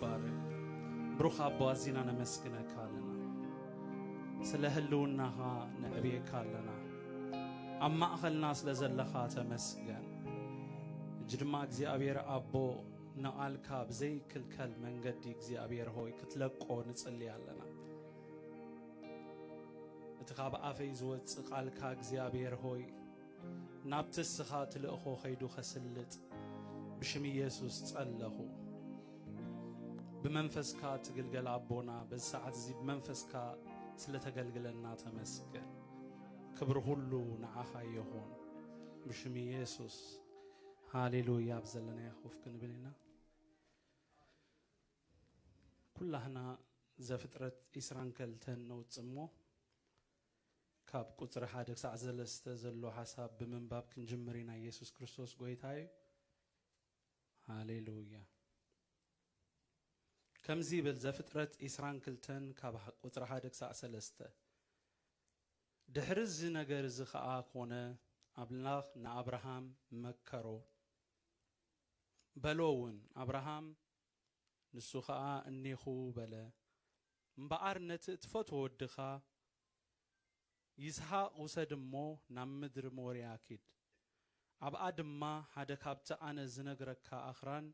ይባረክ። ብሩኽ አባ እዚና ነመስግነካ ኣለና ስለ ህልውናኻ ንዕብየካ ኣለና ኣብ ማእኸልና ስለ ዘለኻ ተመስገን። እጅ ድማ እግዚኣብሔር ኣቦ ንቓልካ ብዘይክልከል መንገዲ እግዚኣብሔር ሆይ ክትለቆ ንጽልይ ኣለና። እቲ ካብ ኣፈይ ዝወፅእ ቃልካ እግዚኣብሔር ሆይ ናብቲ እስኻ ትልእኾ ኸይዱ ኸስልጥ ብሽም ኢየሱስ ጸለኹ። ብመንፈስካ ትግልገል ኣቦና በዚ ሰዓት እዚ ብመንፈስካ ስለተገልግለና ተመስገን። ክብሪ ሁሉ ንዓኻ ይኹን ብሽም ኢየሱስ ሃሌሉያ። ብዘለና ያኹፍ ክንብል ኢና ኩላህና ዘፍጥረት 22 ነውፅሞ ካብ ቁጥሪ 1 ክሳብ 3 ዘሎ ሓሳብ ብምንባብ ክንጅምር ኢና። ኢየሱስ ክርስቶስ ጎይታ እዩ። ሃሌሉያ። ከምዚ ይብል ዘፍጥረት 22 ካብ ቁጥሪ 1 ክሳብ 3 ድሕሪ እዚ ነገር እዚ ከዓ ኮነ ኣምላኽ ንኣብርሃም መከሮ በሎ እውን ኣብርሃም ንሱ ከዓ እኒኹ በለ እምበኣር ነቲ እትፈትዎ ወድኻ ይስሐቅ ውሰድ እሞ ናብ ምድሪ ሞርያ ኪድ ኣብኣ ድማ ሓደ ካብቲ ኣነ ዝነግረካ ኣኽራን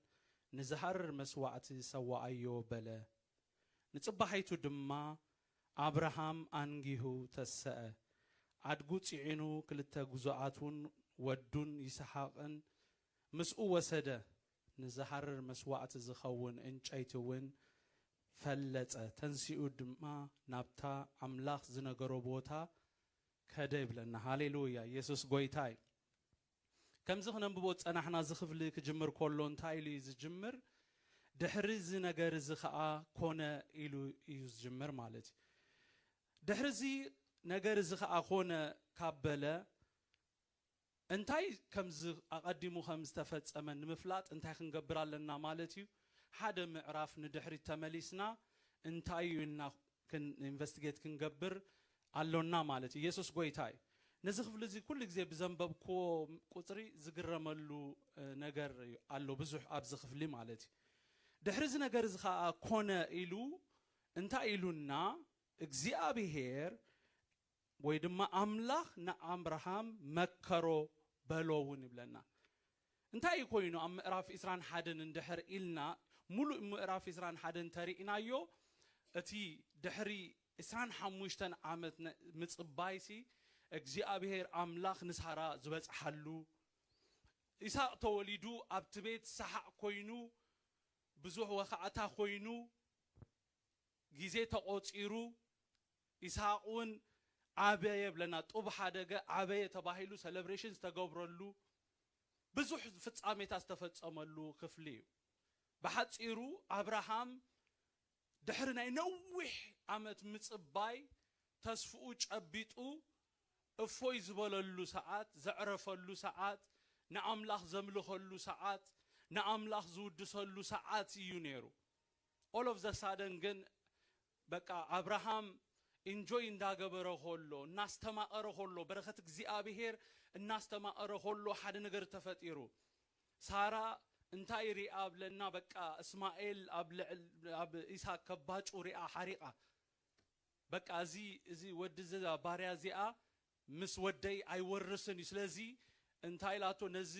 ንዝሃርር መስዋዕቲ ሰዋዓዮ በለ። ንጽባሒቱ ድማ ኣብርሃም አንጊሁ ተሰአ ኣድጉ ጽዒኑ ክልተ ጉዞኣቱን ወዱን ይስሐቅን ምስኡ ወሰደ። ንዝሃርር መስዋዕቲ ዝኸውን እንጨይቲ እውን ፈለጸ። ተንሲኡ ድማ ናብታ ኣምላኽ ዝነገሮ ቦታ ከደ ይብለና። ሃሌሉያ። ኢየሱስ ጎይታ እዩ። ከምዚ ክነንብቦ ፀናሕና ዝኽፍሊ ክጅምር ከሎ እንታይ ኢሉ ዝጅምር ድሕሪ እዚ ነገር እዚ ከዓ ኮነ ኢሉ እዩ ዝጅምር ማለት እዩ። ድሕሪ እዚ ነገር እዚ ከዓ ኮነ ካበለ እንታይ ከምዚ ኣቐዲሙ ከም ዝተፈጸመ ንምፍላጥ እንታይ ክንገብር ኣለና ማለት እዩ። ሓደ ምዕራፍ ንድሕሪት ተመሊስና እንታይ እዩ እና ኢንቨስቲጌት ክንገብር ኣሎና ማለት እዩ። ኢየሱስ ጎይታ እዩ። ነዚ ክፍሊ እዚ ኩሉ ግዜ ብዘንበብኮ ቁፅሪ ዝግረመሉ ነገር ኣሎ ብዙሕ ኣብዚ ክፍሊ ማለት እዩ። ድሕሪ እዚ ነገር እዚ ከዓ ኮነ ኢሉ እንታይ ኢሉና እግዚኣብሔር ወይ ድማ ኣምላኽ ንኣብርሃም መከሮ በሎ እውን ይብለና። እንታይ እዩ ኮይኑ ኣብ ምዕራፍ 21 እንድሕር ኢልና ሙሉእ ምዕራፍ 21 ተሪእናዮ እቲ ድሕሪ 25 ዓመት ምጽባይሲ እግዚአብሔር አምላኽ ንሳራ ዝበጽሐሉ ይስሐቅ ተወሊዱ ኣብቲ ቤት ሰሓቅ ኮይኑ ብዙሕ ወኻዕታ ኮይኑ ጊዜ ተቆፂሩ ይስሐቅውን ዓበየ ብለና ጡብ ሓደገ ዓበየ ተባሂሉ ሴሌብሬሽን ዝተገብረሉ ብዙሕ ፍጻሜታት ዝተፈጸመሉ ክፍሊ እዩ። ብሓፂሩ ኣብርሃም ድሕሪ ናይ ነዊሕ ዓመት ምጽባይ ተስፍኡ ጨቢጡ እፎይ ዝበለሉ ሰዓት ዘዕረፈሉ ሰዓት ንኣምላኽ ዘምልኸሉ ሰዓት ንኣምላኽ ዝውድሰሉ ሰዓት እዩ ነይሩ። ኦል ኦፍ ዘ ሳደን ግን በቃ ኣብርሃም ኢንጆይ እንዳገበረ ኸሎ እናስተማቐረ ኸሎ በረኸት እግዚኣብሔር እናስተማቐረ ኸሎ ሓደ ነገር ተፈጢሩ። ሳራ እንታይ ሪኣ ብለና በቃ እስማኤል ኣብ ኢሳቅ ከባጩ ሪኣ ሓሪቓ በቃ እዚ ወዲ ዘ ባርያ እዚኣ ምስ ወደይ ኣይወርስን እዩ። ስለዚ እንታይ ኢላቶ ነዚ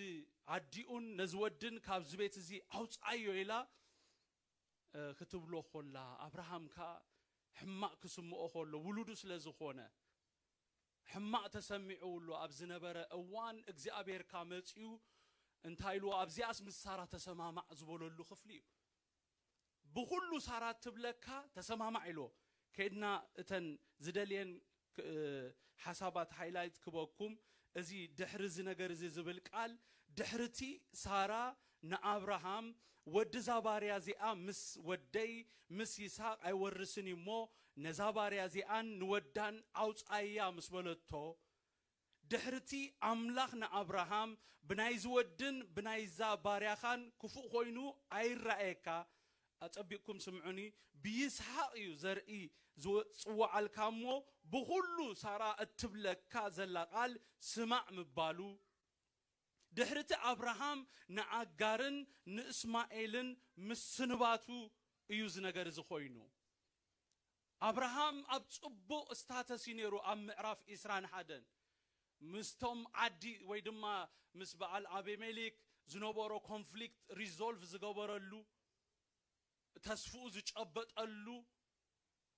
ዓዲኡን ነዚ ወድን ካብዚ ቤት እዚ ኣውፃዮ ኢላ ክትብሎ ኾላ ኣብርሃም ካ ሕማቅ ክስምዖ ኸሎ ውሉዱ ስለ ዝኾነ ሕማቅ ተሰሚዑሉ ኣብ ዝነበረ እዋን እግዚኣብሔርካ መፂኡ እንታይ ኢልዎ ኣብዚኣስ ምስ ሳራ ተሰማማዕ ዝበለሉ ክፍሊ እዩ። ብኩሉ ሳራ ትብለካ ተሰማማዕ ኢልዎ ከድና እተን ዝደልየን ሓሳባት ሃይላይት ክበኩም እዚ ድሕሪ እዚ ነገር እዚ ዝብል ቃል ድሕርቲ ሳራ ንኣብርሃም ወዲ ዛባርያ እዚኣ ምስ ወደይ ምስ ይስሐቅ ኣይወርስን እሞ ነዛ ባርያ እዚኣን ንወዳን ኣውፃያ ምስ በለቶ ድሕርቲ ኣምላኽ ንኣብርሃም ብናይ ዝወድን ብናይ ዛ ባርያኻን ክፉእ ኮይኑ ኣይረኣየካ أتبيكم سمعوني بيسحق يزرعي زوعل كامو بخلو سارا التبلك كازلا قال سمع مبالو دحرت أبراهام نعجارن نإسماعيلن مسنباتو እዩዝ ነገር ዝኾይኑ አብርሃም ኣብ ጽቡቕ ስታተስ ይነሩ ኣብ ምዕራፍ 21 ምስቶም ዓዲ ወይ ድማ ምስ በዓል አቤሜሌክ ዝነበሮ ኮንፍሊክት ሪዞልቭ ዝገበረሉ ተስፉኡ ዝጨበጠሉ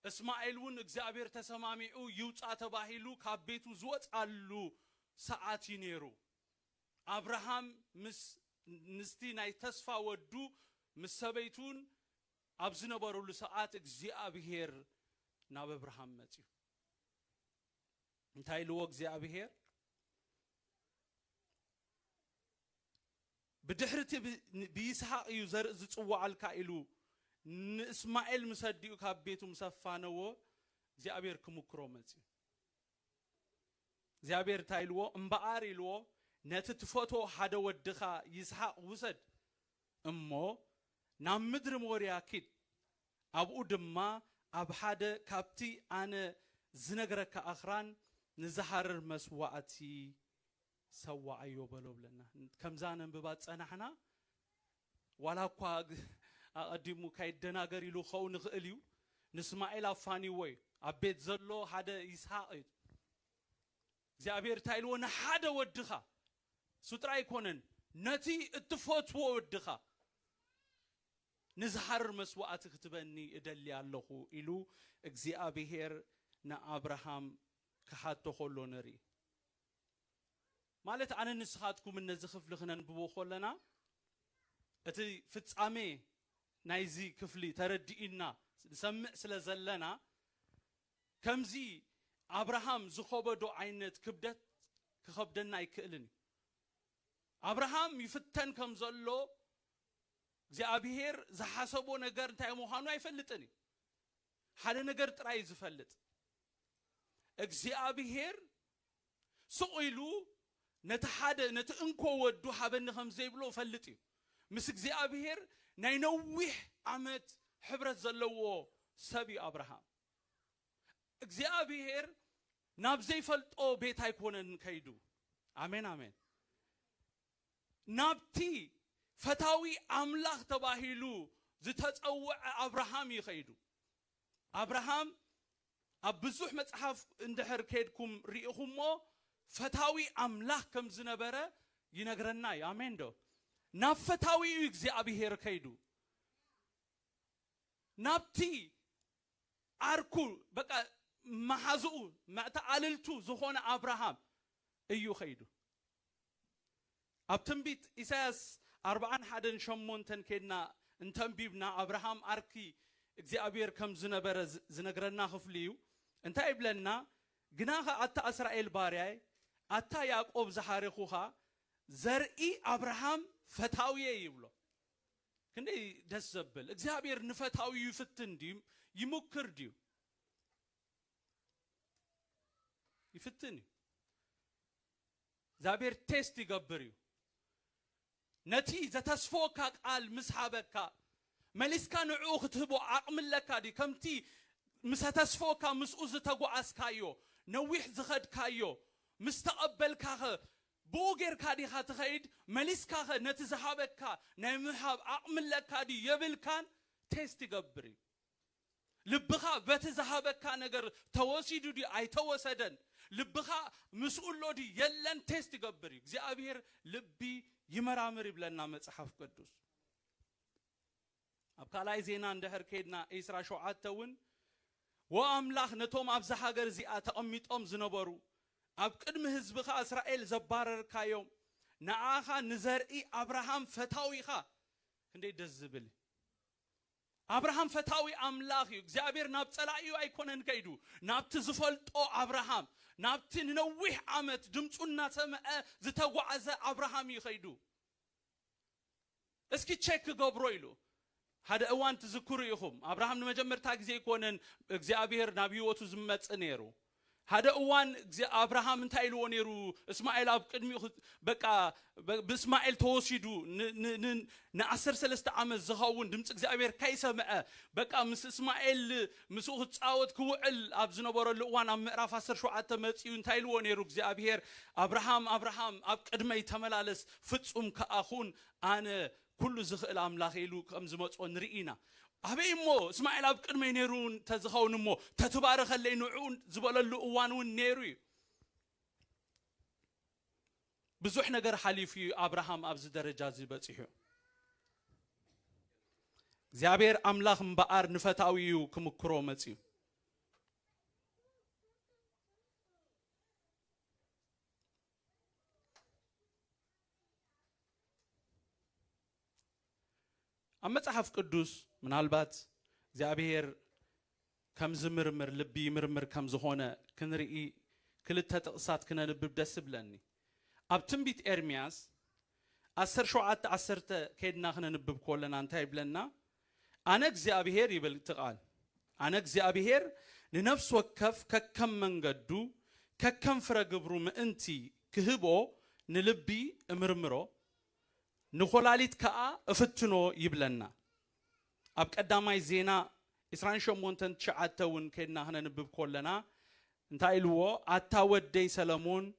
እስማኤልን እግዚአብሔር ተሰማሚዑ ይውጻ ተባሂሉ ካብ ቤቱ ዝወጻሉ ሰዓት ይነሩ አብርሃም ምስ ንስቲ ናይ ተስፋ ወዱ ምስ ሰበይቱን ኣብ ዝነበሩሉ ሰዓት እግዚአብሔር ናብ አብርሃም መጽዩ እንታይ ልዎ እግዚአብሔር بدحرتي بيسحاق يزر زصوا الكائلو اسماعيل مسديو كابيتو مسفانو እግዚአብሔር ክሙክሮ መጽዩ እግዚአብሔር ታይልዎ እምባአር ይልዎ ነትትፎቶ ሓደ ወድኻ ይስሐቅ ውሰድ እሞ ናብ ምድር ሞሪያ ኪድ ኣብኡ ድማ ኣብ ሓደ ካብቲ ኣነ ዝነገረካ ኣኽራን ንዝሃርር መስዋዕቲ ሰዋዓዮ በሎብለና ከምዛን እንብባት ጸናሕና ዋላኳ አቀዲሙ ካይደናገር ይሉ ኸውን ኽእልዩ ንስማኤል አፋኒ ወይ አቤት ዘሎ ሓደ ይስሐቅ እግዚአብሔር ታይልዎ ንሓደ ወድኻ ሱጥራ ይኮነን ነቲ እትፈትዎ ወድኻ ንዝሃርር መስዋዕቲ ክትበኒ እደሊ ኣለኹ ኢሉ እግዚአብሔር ንአብርሃም ክሓቶ ኾሎ ነሪ ማለት አነ ንስኻትኩም እነዚህ ክፍል ክነንብቦ ኾለና እቲ ፍጻሜ ናይዚ ክፍሊ ተረዲኢና ሰምዕ ስለዘለና ከምዚ አብርሃም ዝኸበዶ አይነት ክብደት ክኸብደና ይክእልን አብርሃም ይፍተን ከም ዘሎ እግዚአብሔር ዝሐሰቦ ነገር እንታይ መሆኑ አይፈልጥኒ ሓደ ነገር ጥራይ ዝፈልጥ እግዚአብሔር ስኡይሉ ነተሓደ ነትእንኮ ወዱ ሓበኒ ከም ዘይብሎ ፈልጥ እዩ ምስ እግዚአብሔር ናይ ነዊሕ ዓመት ሕብረት ዘለዎ ሰብ አብርሃም እግዚአብሔር ናብ ዘይፈልጦ ቤት አይኮነን ከይዱ አሜን አሜን ናብቲ ፈታዊ አምላኽ ተባሂሉ ዝተጸውዐ አብርሃም ይኸይዱ አብርሃም ኣብ ብዙሕ መጽሐፍ እንድሕር ከድኩም ሪኢኹሞ ፈታዊ አምላኽ ከም ዝነበረ ይነግረና አሜን ዶ ናብ ፈታዊ እግዚአብሔር ከይዱ ናብቲ አርኩ በቃ ማሐዙኡ ማዕታ አልልቱ ዝኾነ አብርሃም እዩ ከይዱ ኣብ ትንቢት ኢሳያስ 41:8 ከድና እንተንቢብና አብርሃም አርኪ እግዚአብሔር ከም ዝነበረ ዝነግረና ክፍሊ እዩ እንታይ ይብለና ግናኸ አታ እስራኤል ባሪያይ አታ ያዕቆብ ዝሓሪኹኻ ዘርኢ አብርሃም ፈታዊየ ይብሎ ክንደይ ደስ ዘብል እግዚአብሔር ንፈታዊ ይፍትን ዲም ይሙክር ዲዩ ይፍትን እግዚአብሔር ቴስት ይገብር እዩ ነቲ ዘተስፎካ ቃል ምስሓበካ መሊስካ ንዑ ክትህቦ ዓቅምለካ ዲ ከምቲ ምሰተስፎካ ምስኡ ዝተጓዓስካዮ ነዊሕ ዝኸድካዮ ምስተቀበልካኸ ቦጌርካ ዲኻ ትኸይድ መሊስካኸ ነቲ ዝሃበካ ናይ ምሃብ ዓቅምለካ ዲ የብልካን ቴስት ይገብር እዩ ልብኻ በቲ ዝሃበካ ነገር ተወሲዱ ዲ አይተወሰደን ልብኻ ምስኡሎ ዲ የለን ቴስት ይገብር እዩ እግዚአብሔር ልቢ ይመራምር ይብለና መጽሐፍ ቅዱስ ኣብ ካልኣይ ዜና እንድሕር ከድና ኢስራ 7 ወአምላኽ ነቶም ኣብ ዝሃገር እዚኣ ተቐሚጦም ዝነበሩ ኣብ ቅድሚ ህዝብኻ እስራኤል ዘባረርካዮም ንዓኻ ንዘርኢ አብርሃም ፈታዊኻ ክንደይ ደስ ዝብል አብርሃም ፈታዊ አምላኽ እዩ እግዚአብሔር ናብ ጸላእዩ አይኮነን ከይዱ ናብቲ ዝፈልጦ አብርሃም ናብቲ ንነዊሕ ዓመት ድምፁና ሰምዐ ዝተጓዓዘ አብርሃም ይኸይዱ እስኪ ቼክ ገብሮ ኢሉ ሓደ እዋን ትዝክሩ ኢኹም አብርሃም ንመጀመርታ ጊዜ ይኮነን እግዚአብሔር ናብ ህይወቱ ዝመጽእ ነይሩ ሓደ እዋን አብርሃም እንታይ ኢልዎ ነይሩ እስማኤል ኣብ ቅድሚኡ በቃ ብእስማኤል ተወሲዱ ን13 ዓመት ዝኸውን ድምፂ እግዚአብሔር ካይሰምዐ በቃ ምስ እስማኤል ምስኡ ክጻወት ክውዕል ኣብ ዝነበረሉ እዋን ኣብ ምዕራፍ 17 መጽኡ እንታይ ኢልዎ ነይሩ እግዚአብሔር አብርሃም አብርሃም ኣብ ቅድመይ ተመላለስ ፍጹም ከኣኹን ኣነ ኩሉ ዝኽእል አምላኽ ኢሉ ከም ዝመጽኦ ንርኢና أبي مو إسماعيل أبكر من نيرون تزخون مو تتبارك اللي نعون زبال اللؤوان والنيري بزوح نجار حالي في أبراهام أبز درجة زبطيه زابير أملاخ مبار نفتاويو كمكرومتي أما تحف قدوس من هالبات زابير كم زمرمر لبي مرمر كم زهونة كنرئي كل تقصات كنا نبدأ سبلني أبتم بيت إرمياس أسر شوعات أسرت كيدنا خنا نبب كلنا أنتهي بلنا أنا زابير يبل تقال أنا زابير لنفس وكف ككم من قدو ككم فرق بروم أنتي كهبو نلبي مرمرو نخلاليت كأ افتنو يبلنا أبك قدامي زينا إسرائيل شو مونتن شعاتون كنا هنا نبب كلنا انتهي لو أتاود دي سلمون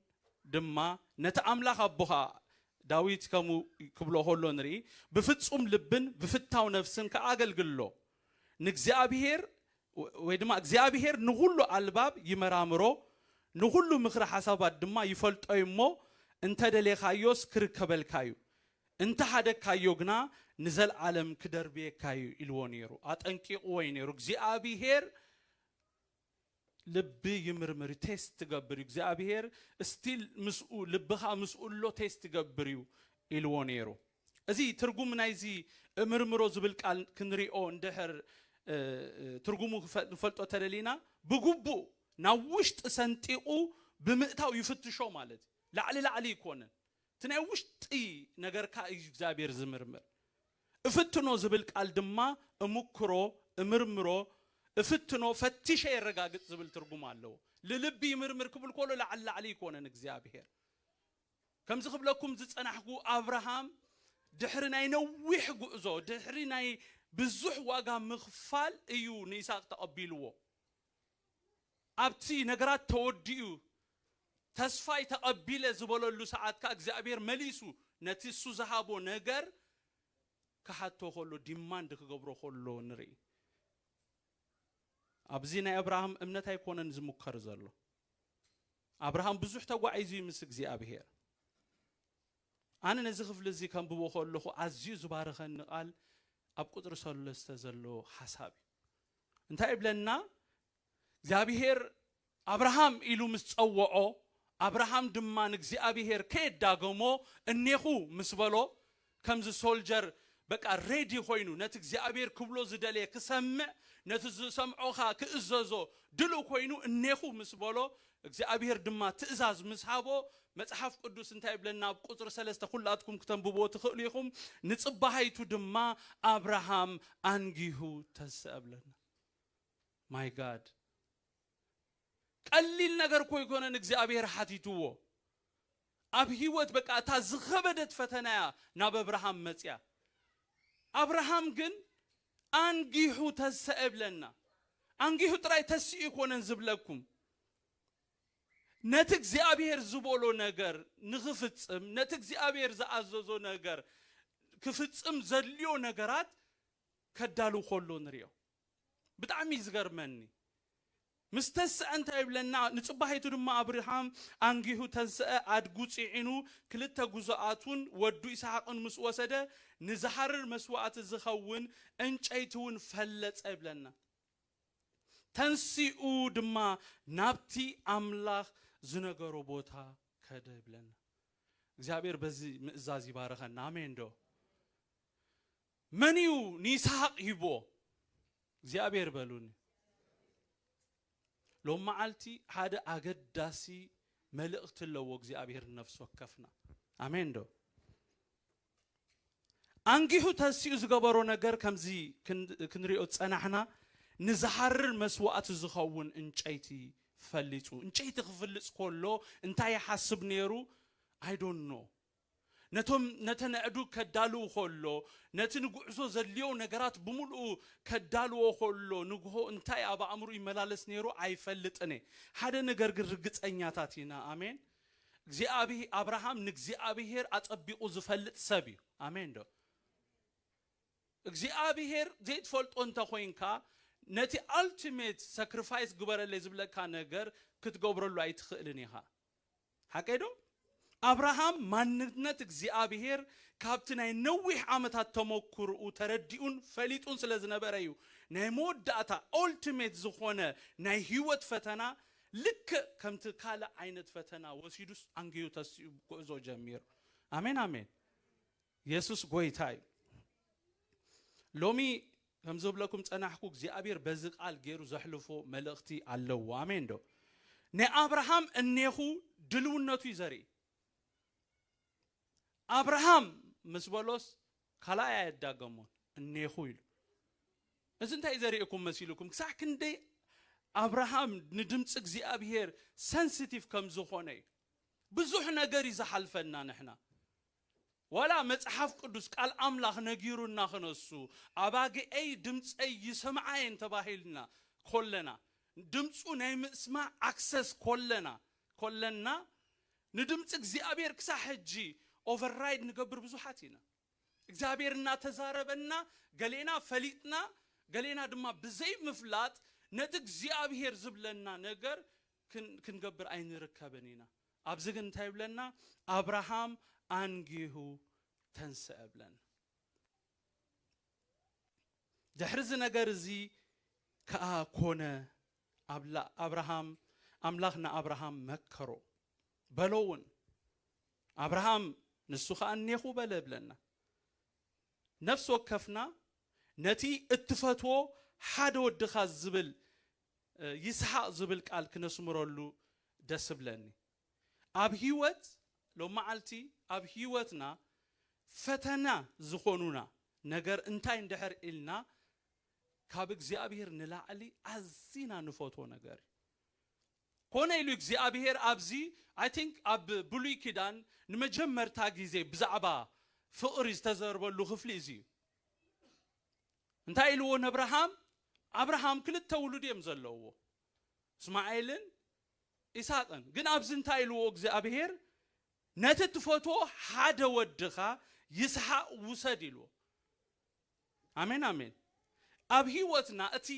دما نتأمل خبها داويت كمو كبلو هولونري بفتسوم لبن بفتاو نفسن كأجل قلو نجزابير ويدما جزابير نقوله الباب يمرامرو نقوله مخر حسابات دما يفلت أيمو انت دلي خايوس كركبل كايو انت حدك كايوغنا نزل عالم كدربي كايو إلوانيرو أتنكي وينيرو جزابير لبي يمرمر تيست تقبريو زابير استيل مسؤول لبها مسؤول لو تيست تقبريو إلوانيرو أزي ترجم نايزي مرمرو زبل كنريو اندهر ترجمو فلتو ترلينا بجوبو ناوشت سنتيقو بمئتاو يفتشو مالت لعلي يكونن تناوشت اي نجار كا زابير زمرمر افتنو زبل دما امكرو مرمرو افتنو فتش يرجع زبل ترجم الله للبي مرمر كبل كله لعل عليك وانا نجزابير كم زخب لكم زت أنا حكو أبراهام دحرنا ينوح جوزو دحرنا بزح واقع مخفال أيو نيساق تقبلوه أبتي نجرات توديو تسفاي تقبله زبالو اللي ساعات كأجزابير مليسو نتيسو زهابو نجر كحتو خلو ديمان دك قبرو خلو نري أبزينا إبراهيم أمنته يكون نزمو كرزلو إبراهيم بزح تقوى عايزي مسك زي أبيهر أنا نزخف لزي كان بوخلو خو عزيز بارخن قال أبقى رسول استزلو حسابي أنت قبلنا زي أبيهر إبراهيم إلو مستوعو إبراهيم دمانك زي أبيهر كيد داغمو النيخو مسبلو كمز سولجر بقى ريدي خوينو نتك زي أبيهر كبلو زدالي كسمع نتز سمعوها كإزازو دلو خوينو النيخو مسبلو زي أبيهر دما تأزاز مسحابو متحف قدوس انتهي بلنا بقطر سلسة خلاتكم كتنبوبو تخليكم نتصبحيتو دما أبراهام أنجيهو تسأب لنا My God قليل نجر كوي كونا نجزي أبيهر حاتيتوه أبهيوت بقى تزغبدت فتنايا ناب أبراهام متيا أبراهام جن أنجيهو تسأب لنا أنجيهو تراي تسيئ كونا نزب لكم نتك زي أبيهر زبولو نجر نغفتم نتك زي أبيهر زعزوزو نجر كفتم زليو نجرات كدالو خلو نريو بتعمي زغر مني مستسع أنت يبلنا نتصبحيتو دما أبراهام أنجيهو تنسأ عدقوتي عينو كلتا جزاءاتون ودو إسحاقن مسوسده نزحر المسوعات الزخون انشايتون فلت يبلنا تنسيئو دما نابتي أملاخ زنقرو بوتا كده يبلنا እግዚአብሔር በዚህ ምዕዛዝ ይባረከና አሜን ዶ መንዩ ኒሳቅ ይቦ እግዚአብሔር በሉን ሎማዓልቲ ሓደ አገዳሲ መልእክት ለዎ እግዚአብሔር ነፍስ ወከፍና አሜን ዶ አንጊሁ ተሲኡ ዝገበሮ ነገር ከምዚ ክንሪኦ ጸናሕና نزحرر مسوات زخون انشيتي فليتو انشيتي خفلص كله انتي حسب نيرو I don't know نتنعدو كدالو خلو نتنقعزو زليو نقرات بملو كدالو خلو نقهو انتي أبا أمرو يملالس نيرو أي فلتني هذا نقرقر رقص أنياتاتينا آمين زي أبي أبراهام نقزي أبيهر أتبقو زفلت سبي آمين دو እግዚአብሔር ዘይትፈልጦ እንተ ኮይንካ ነቲ ultimate sacrifice ግበረለ ዝብለካ ነገር ክትገብረሉ አይትኽእልን ኢኻ ሓቀዶ አብርሃም ማንነት እግዚአብሔር ካብቲ ናይ ነዊሕ ዓመታት ተመክርኡ ተረዲኡን ፈሊጡን ስለዝነበረዩ ናይ መወዳእታ ultimate ዝኾነ ናይ ህይወት ፈተና ልክ ከምቲ ካለ አይነት ፈተና ወሲዱስ አንጊዩ ተስዩ ጉዕዞ ጀሚር አሜን አሜን ኢየሱስ ጎይታይ ሎሚ ከምዝብለኩም ጸናሕኩ እግዚአብሔር በዚ ቃል ገይሩ ዘሕልፎ መልእክቲ አለው አሜን ዶ ነአብርሃም እነኹ ድልውነቱ ይዘሪ አብርሃም መስበሎስ ካላያ ያዳገሞን እነኹ ይሉ እዝንታይ ዘሪእኩም መስይልኩም ክሳክ እንደ አብርሃም ንድምጽ እግዚአብሔር ሴንሲቲቭ ከምዝኾነ ብዙሕ ነገር ይዘሐልፈና ነሕና ወላ መጽሐፍ ቅዱስ ቃል አምላኽ ነጊሩና ኸነሱ አባገይ ድምጽይ ይሰማዓን ተባሂልና ኮለና ድምጹ ናይ ምስማዕ አክሰስ ኮለና ንድምጽ እግዚአብሔር ክሳሕጂ ኦቨርራይድ ንገብር ብዙሓት ኢና እግዚአብሔርና ተዛረበና ገሌና ፈሊጥና ገሌና ድማ ብዘይ ምፍላጥ ነቲ እግዚአብሔር ዝብለና ነገር ክንገብር አይንርከበን ኢና ኣብዚ ግን እንታይ ብለና አብርሃም አንጊሁ ተንሰብለን ድሕርዝ ነገር እዚ ከአኮነ አብርሃም አምላኽና አብርሃም መከሮ በለውን አብርሃም ንሱ ከአኔኹ በለ ብለና ነፍስ ወከፍና ነቲ እትፈትዎ ሓደ ወድኻ ዝብል ይስሐቅ ዝብል ቃል ክነስምረሉ ደስ ብለኒ ኣብ ህይወት ሎማዓልቲ ኣብ ህይወትና ፈተና ዝኾኑና ነገር እንታይ እንድሕር ኢልና ካብ እግዚአብሔር ንላዕሊ ኣዚና ንፈትዎ ነገር ኮነ ኢሉ እግዚአብሔር ኣብዚ I think ኣብ ብሉይ ኪዳን ንመጀመርታ ጊዜ ብዛዕባ ፍቅሪ ዝተዘርበሉ ክፍሊ እዚ እንታይ ኢልዎ አብርሃም ክልተ ውሉድ እዮም ዘለዎ እስማኤልን ኢሳቅን ግን ኣብዚ እንታይ ኢልዎ እግዚአብሔር ነቲ ትፈትዎ ሓደ ወድኻ ይስሐቅ ውሰድ ኢልዎ አሜን አሜን ኣብ ህይወትና እቲ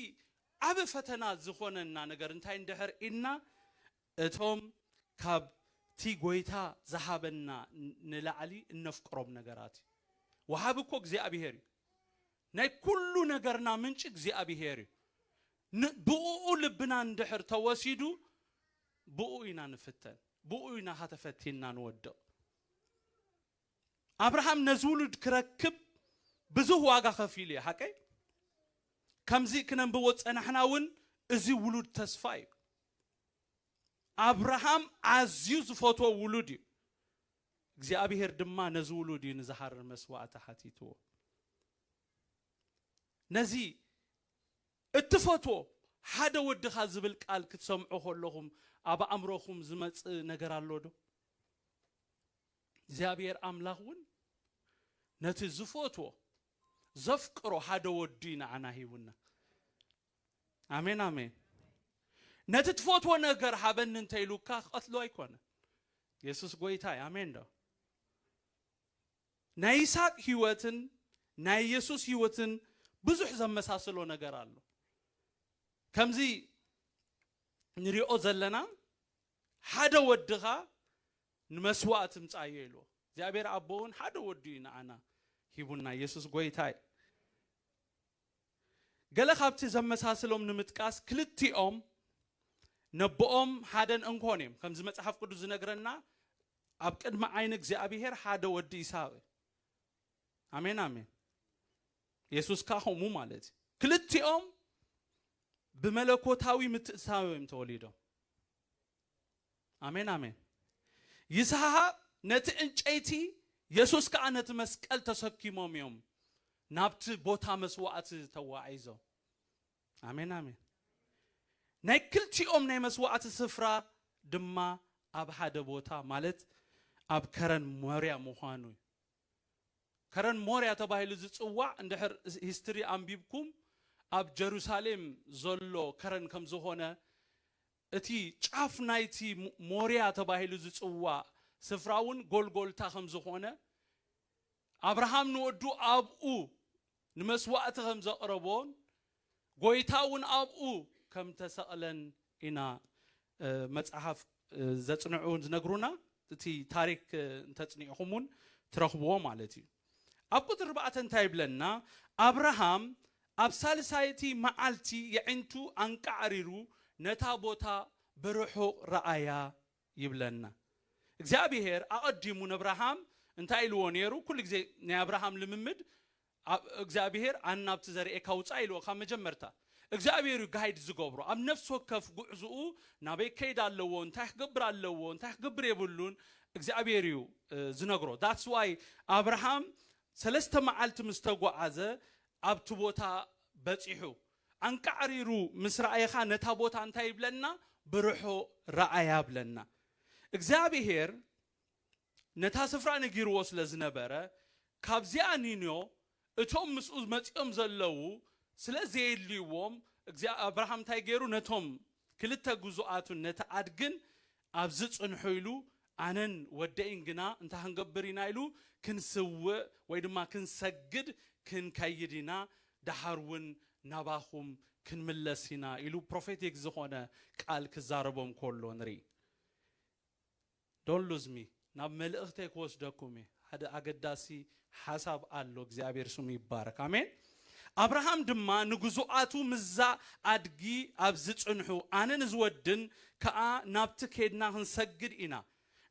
ኣብ ፈተና ዝኾነና ነገር እንታይ እንድሕር ኢልና እቶም ካብ ቲ ጎይታ ዝሃበና ንላዕሊ እንፍቅሮም ነገራት ወሃብኮ እግዚአብሔር ናይ ኩሉ ነገርና ምንጭ እግዚአብሔር ብኡ ልብና እንድሕር ተወሲዱ ብኡ ኢና ንፍተን ብኡ ኢና ከተፈቲና ንወድቕ አብርሃም ነዝውሉድ ክረክብ ብዙሕ ዋጋ ከፊሉ ሓቀይ ከምዚ ክነንብቦ ጸናሕናውን እዚ ውሉድ ተስፋ እዩ አብርሃም አዝዩ ዝፈትዎ ውሉድ እዩ እግዚአብሔር ድማ ነዚ ውሉድ ንዝሃርር መስዋዕቲ ሓቲትዎ ነዚ እትፈትዎ ሓደ ወድኻ ዝብል ቃል ክትሰምዑ ከለኹም ኣብ ኣእምሮኹም ዝመጽእ ነገር ኣሎ ዶ እግዚአብሔር ኣምላኽውን ነቲ ዝፈትዎ ዘፍቅሮ ሓደ ወዲ ንዓና ሂቡና አሜን አሜን ነቲ ትፈትዎ ነገር ሃበን እንተይሉካ ቀትሎ አይኮነ ኢየሱስ ጎይታይ አሜን ዶ ናይ ይስሐቅ ህይወትን ናይ ኢየሱስ ህይወትን ብዙሕ ዘመሳሰሎ ነገር አሎ ከምዚ ንሪኦ ዘለና ሓደ ወድኻ ንመስዋዕት ምጻየ ኢልዎ እግዚአብሔር አቦውን ሓደ ወዲ ንዓና ሂቡና ኢየሱስ ጎይታይ ገለ ካብቲ ዘመሳሰሎም ንምጥቃስ ክልቲኦም ነብኦም ሓደን እንኮንም ከምዚ መጽሐፍ ቅዱስ ዝነግረና ኣብ ቅድመ ዓይን እግዚአብሔር ሓደ ወዲ ይስሐቅ አሜን አሜን ኢየሱስ ካኹሙ ማለት ክልቲኦም በመለኮታዊ ምትእሳዊም ተወሊዶም አሜን አሜን ይስሐቅ ነቲ እንጨይቲ ኢየሱስ ከአነት መስቀል ተሰኪሞም እዮም ናብቲ ቦታ መስዋዕት ተዋዒዞ አሜን አሜን ናይ ክልቲኦም ናይ መስዋዕት ስፍራ ድማ ኣብ ሓደ ቦታ ማለት ኣብ ከረን ሞርያ ምዃኑ ከረን ሞርያ ተባሂሉ ዝጽዋዕ እንድሕር ሂስትሪ አንቢብኩም ኣብ ጀሩሳሌም ዘሎ ከረን ከም ዝኾነ እቲ ጫፍ ናይቲ ሞርያ ተባሂሉ ዝጽዋዕ ስፍራውን ጎልጎልታ ከም ዝኾነ አብርሃም ንወዱ ኣብኡ نمسوات خم زقربون قويتاون أبو كم تسألن إنا متعرف زتنعون نجرونا تي تاريخ تتنيعهمون ترخبوه مالتي أبو تربعة تايب لنا أبراهام أبسال سايتي معالتي يعنتو أنكعريرو نتابوتا بروحو رأيا يبلنا እግዚአብሔር አቀድሙን አብርሃም እንታይ ልወኔሩ ኩል ግዜ ናይ አብርሃም ልምምድ እግዚአብሔር አናብት ዘርኤ ካውጻ ይሎ ከመጀመርታ እግዚአብሔሩ ጋይድ ዝገብሮ ኣብ ነፍስ ወከፍ ጉዕዙኡ ናበይ ከይድ ኣለዎ እንታይ ክገብር ኣለዎ እንታይ ክገብር የብሉን እግዚአብሔሩ ዝነግሮ that's why አብርሃም ሰለስተ መዓልት ምስተጓዓዘ ኣብቲ ቦታ በጽሑ አንቃሪሩ ምስራኤኻ ነታ ቦታ እንታይ ይብለና ብሩሑ ረአያ ብለና እግዚአብሔር ነታ ስፍራ ነጊርዎ ስለዝነበረ ካብዚያ ኒኖ እቶም ምስኡዝ መጽኦም ዘለው ስለዚህ የልዎም አብርሃም ታይገሩ ነቶም ክልተ ጉዙአቱ ነታ አድግን ኣብዝ ጽንሑ ኢሉ አነን ወደይን ግና እንታ hanገብሪና ኢሉ ክንስው ወይ ድማ ክንሰግድ ክንከይድና ዳሃርውን ናባኹም ክንምለሲና ኢሉ ፕሮፌቲክ ዝኾነ ቃል ክዛረቦም ኮሎ ንሪ don't lose me ናብ መልእኽተይ ክወስደኩም ሓደ አገዳሲ ሐሳብ አሎ እግዚአብሔር ስሙ ይባረክ አሜን አብርሃም ድማ ንጉዙአቱ ምዛ አድጊ ኣብዝ ጽንሑ አነን ዝወድን ከአ ናብት ከድና ክንሰግድ ኢና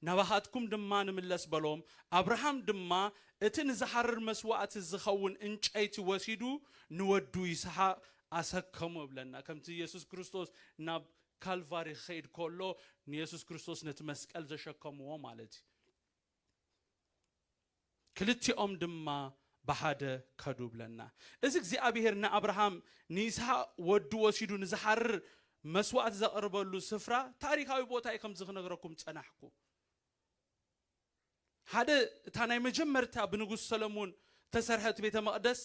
ናባሃትኩም ድማ ንምለስ በሎም አብርሃም ድማ እትን ዝሐርር መስዋዕት ዝኸውን እንጨይቲ ወሲዱ ንወዱ ይስሐቅ አሰከሙ ብለና ከምቲ ኢየሱስ ክርስቶስ ናብ ካልቫሪ ኸይድ ኮሎ ኢየሱስ ክርስቶስ ነት መስቀል ዘሸከሙዎ ማለት ክልቲኦም ድማ በሓደ ከዱ ብለና እዚ እግዚአብሔርና አብርሃም ንይስሐቅ ወዱ ወሲዱ ንዝሐርር መስዋዕት ዘቅርበሉ ስፍራ ታሪካዊ ቦታ ይከም ዝነግረኩም ጸናሕኩ ሓደ ታናይ መጀመርታ ብንጉስ ሰለሞን ተሰርሐት ቤተ መቅደስ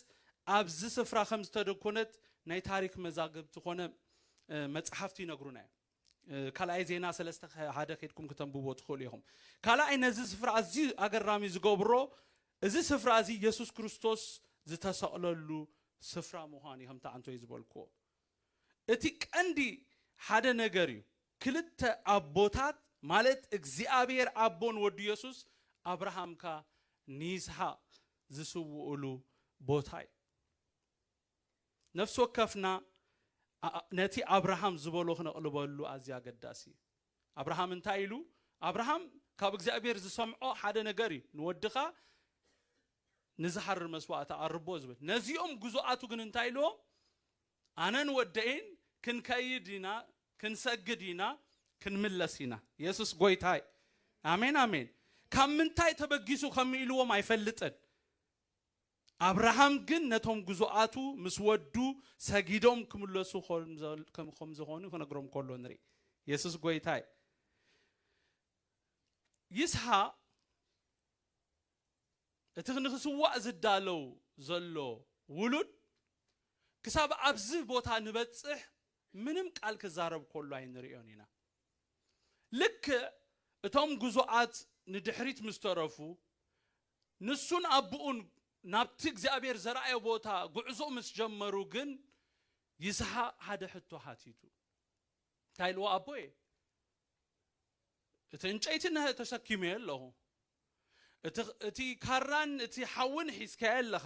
ኣብዚ ስፍራ ከም ዝተደኮነት ናይ ታሪክ መዛግብት ኾነ መጽሐፍቲ ይነግሩና ካላይ ዜና ሰለስተ ሓደ ከድኩም ከተንብቦ ትኽእሉ ኢኹም ካላይ ነዚ ስፍራ እዚ አገራሚ ዝገብሮ እዚ ስፍራ እዚ ኢየሱስ ክርስቶስ ዝተሰቅለሉ ስፍራ ምዃኑ ከም ታንቶ ይዝበልኮ እቲ ቀንዲ ሓደ ነገር እዩ ክልተ አቦታት ማለት እግዚአብሔር አቦን ወዱ ኢየሱስ አብርሃም ካ ንይስሐቅ ዝስውኡሉ ቦታይ ነፍስ ወከፍና ነቲ አብርሃም ዝበሎ ክነቅልበሉ አዝያ ገዳሲ አብርሃም እንታይ ኢሉ አብርሃም ካብ እግዚአብሔር ዝሰምዖ ሓደ ነገር እዩ ንወድኻ ንዝሐርር መስዋዕት አርቦ ዝብል ነዚኦም ጉዙአቱ ግን እንታይ ኢሉ አነን ወደይን ክንከይድና ክንሰግድና ክንምለሲና ኢየሱስ ጎይታይ አሜን አሜን ከምንታይ ተበጊሱ ከሚልዎም አይፈልጥን አብርሃም ግን ነቶም ጉዙአቱ ምስወዱ ሰጊዶም ክምለሱ ከም ዝኾኑ ከነግሮም ኮሎ ንሪ ኢየሱስ ጎይታይ ይስሐቅ እቲ ንኽስዋዕ ዝዳለው ዘሎ ውሉድ ክሳብ ኣብዚ ቦታ ንበጽሕ ምንም ቃል ክዛረብ ኮሎ አይንሪዮን ኢና ልክ እቶም ጉዙአት ንድሕሪት ምስተረፉ ንሱን አቡኡን ናብቲ እግዚአብሔር ዘራእየ ቦታ ጉዕዞ ምስ ጀመሩ ግን ይስሐቅ ሓደ ሕቶ ሓቲቱ ታይልዎ አቦዬ እቲ እንጨይትና ተሰኪመ ኣለኹ እቲ ካራን እቲ ሓውን ሒዝከ ኣለኻ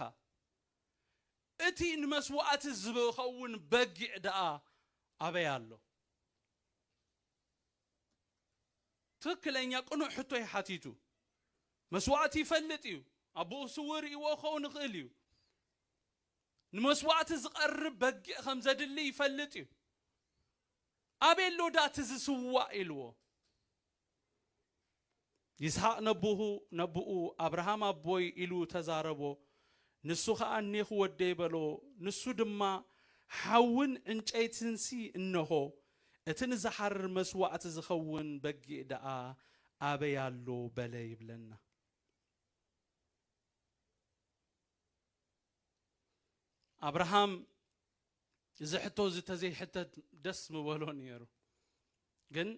እቲ ንመስዋዕት ዝኸውን በጊዕ ደኣ ኣበይ ኣሎ ትክክለኛ ቅኑዕ ሕቶ ይሓቲቱ መስዋዕት ይፈልጥ እዩ አቡኡ ስውር ይወኸውን ይኽእል እዩ ንመስዋዕት ዝቐርብ በጊዕ ከም ዘድሊ ይፈልጥ እዩ ኣበሎ ዳት ዝስዋዕ ኢልዎ ይስሐቅ ነብኡ አብርሃም አቦይ ኢሉ ተዛረቦ ንሱ ከዓ እኔኹ ወደይ በሎ ንሱ ድማ ሓውን እንጨይትንሲ እነሆ እትን ዝሐርር መስዋዕት ዝኸውን በጊዕ ደኣ ኣበይ ኣሎ በለ ይብለና አብርሃም ዝሕቶ ዝተዘይ ሕተት ደስ ምበሎ ነይሩ ግን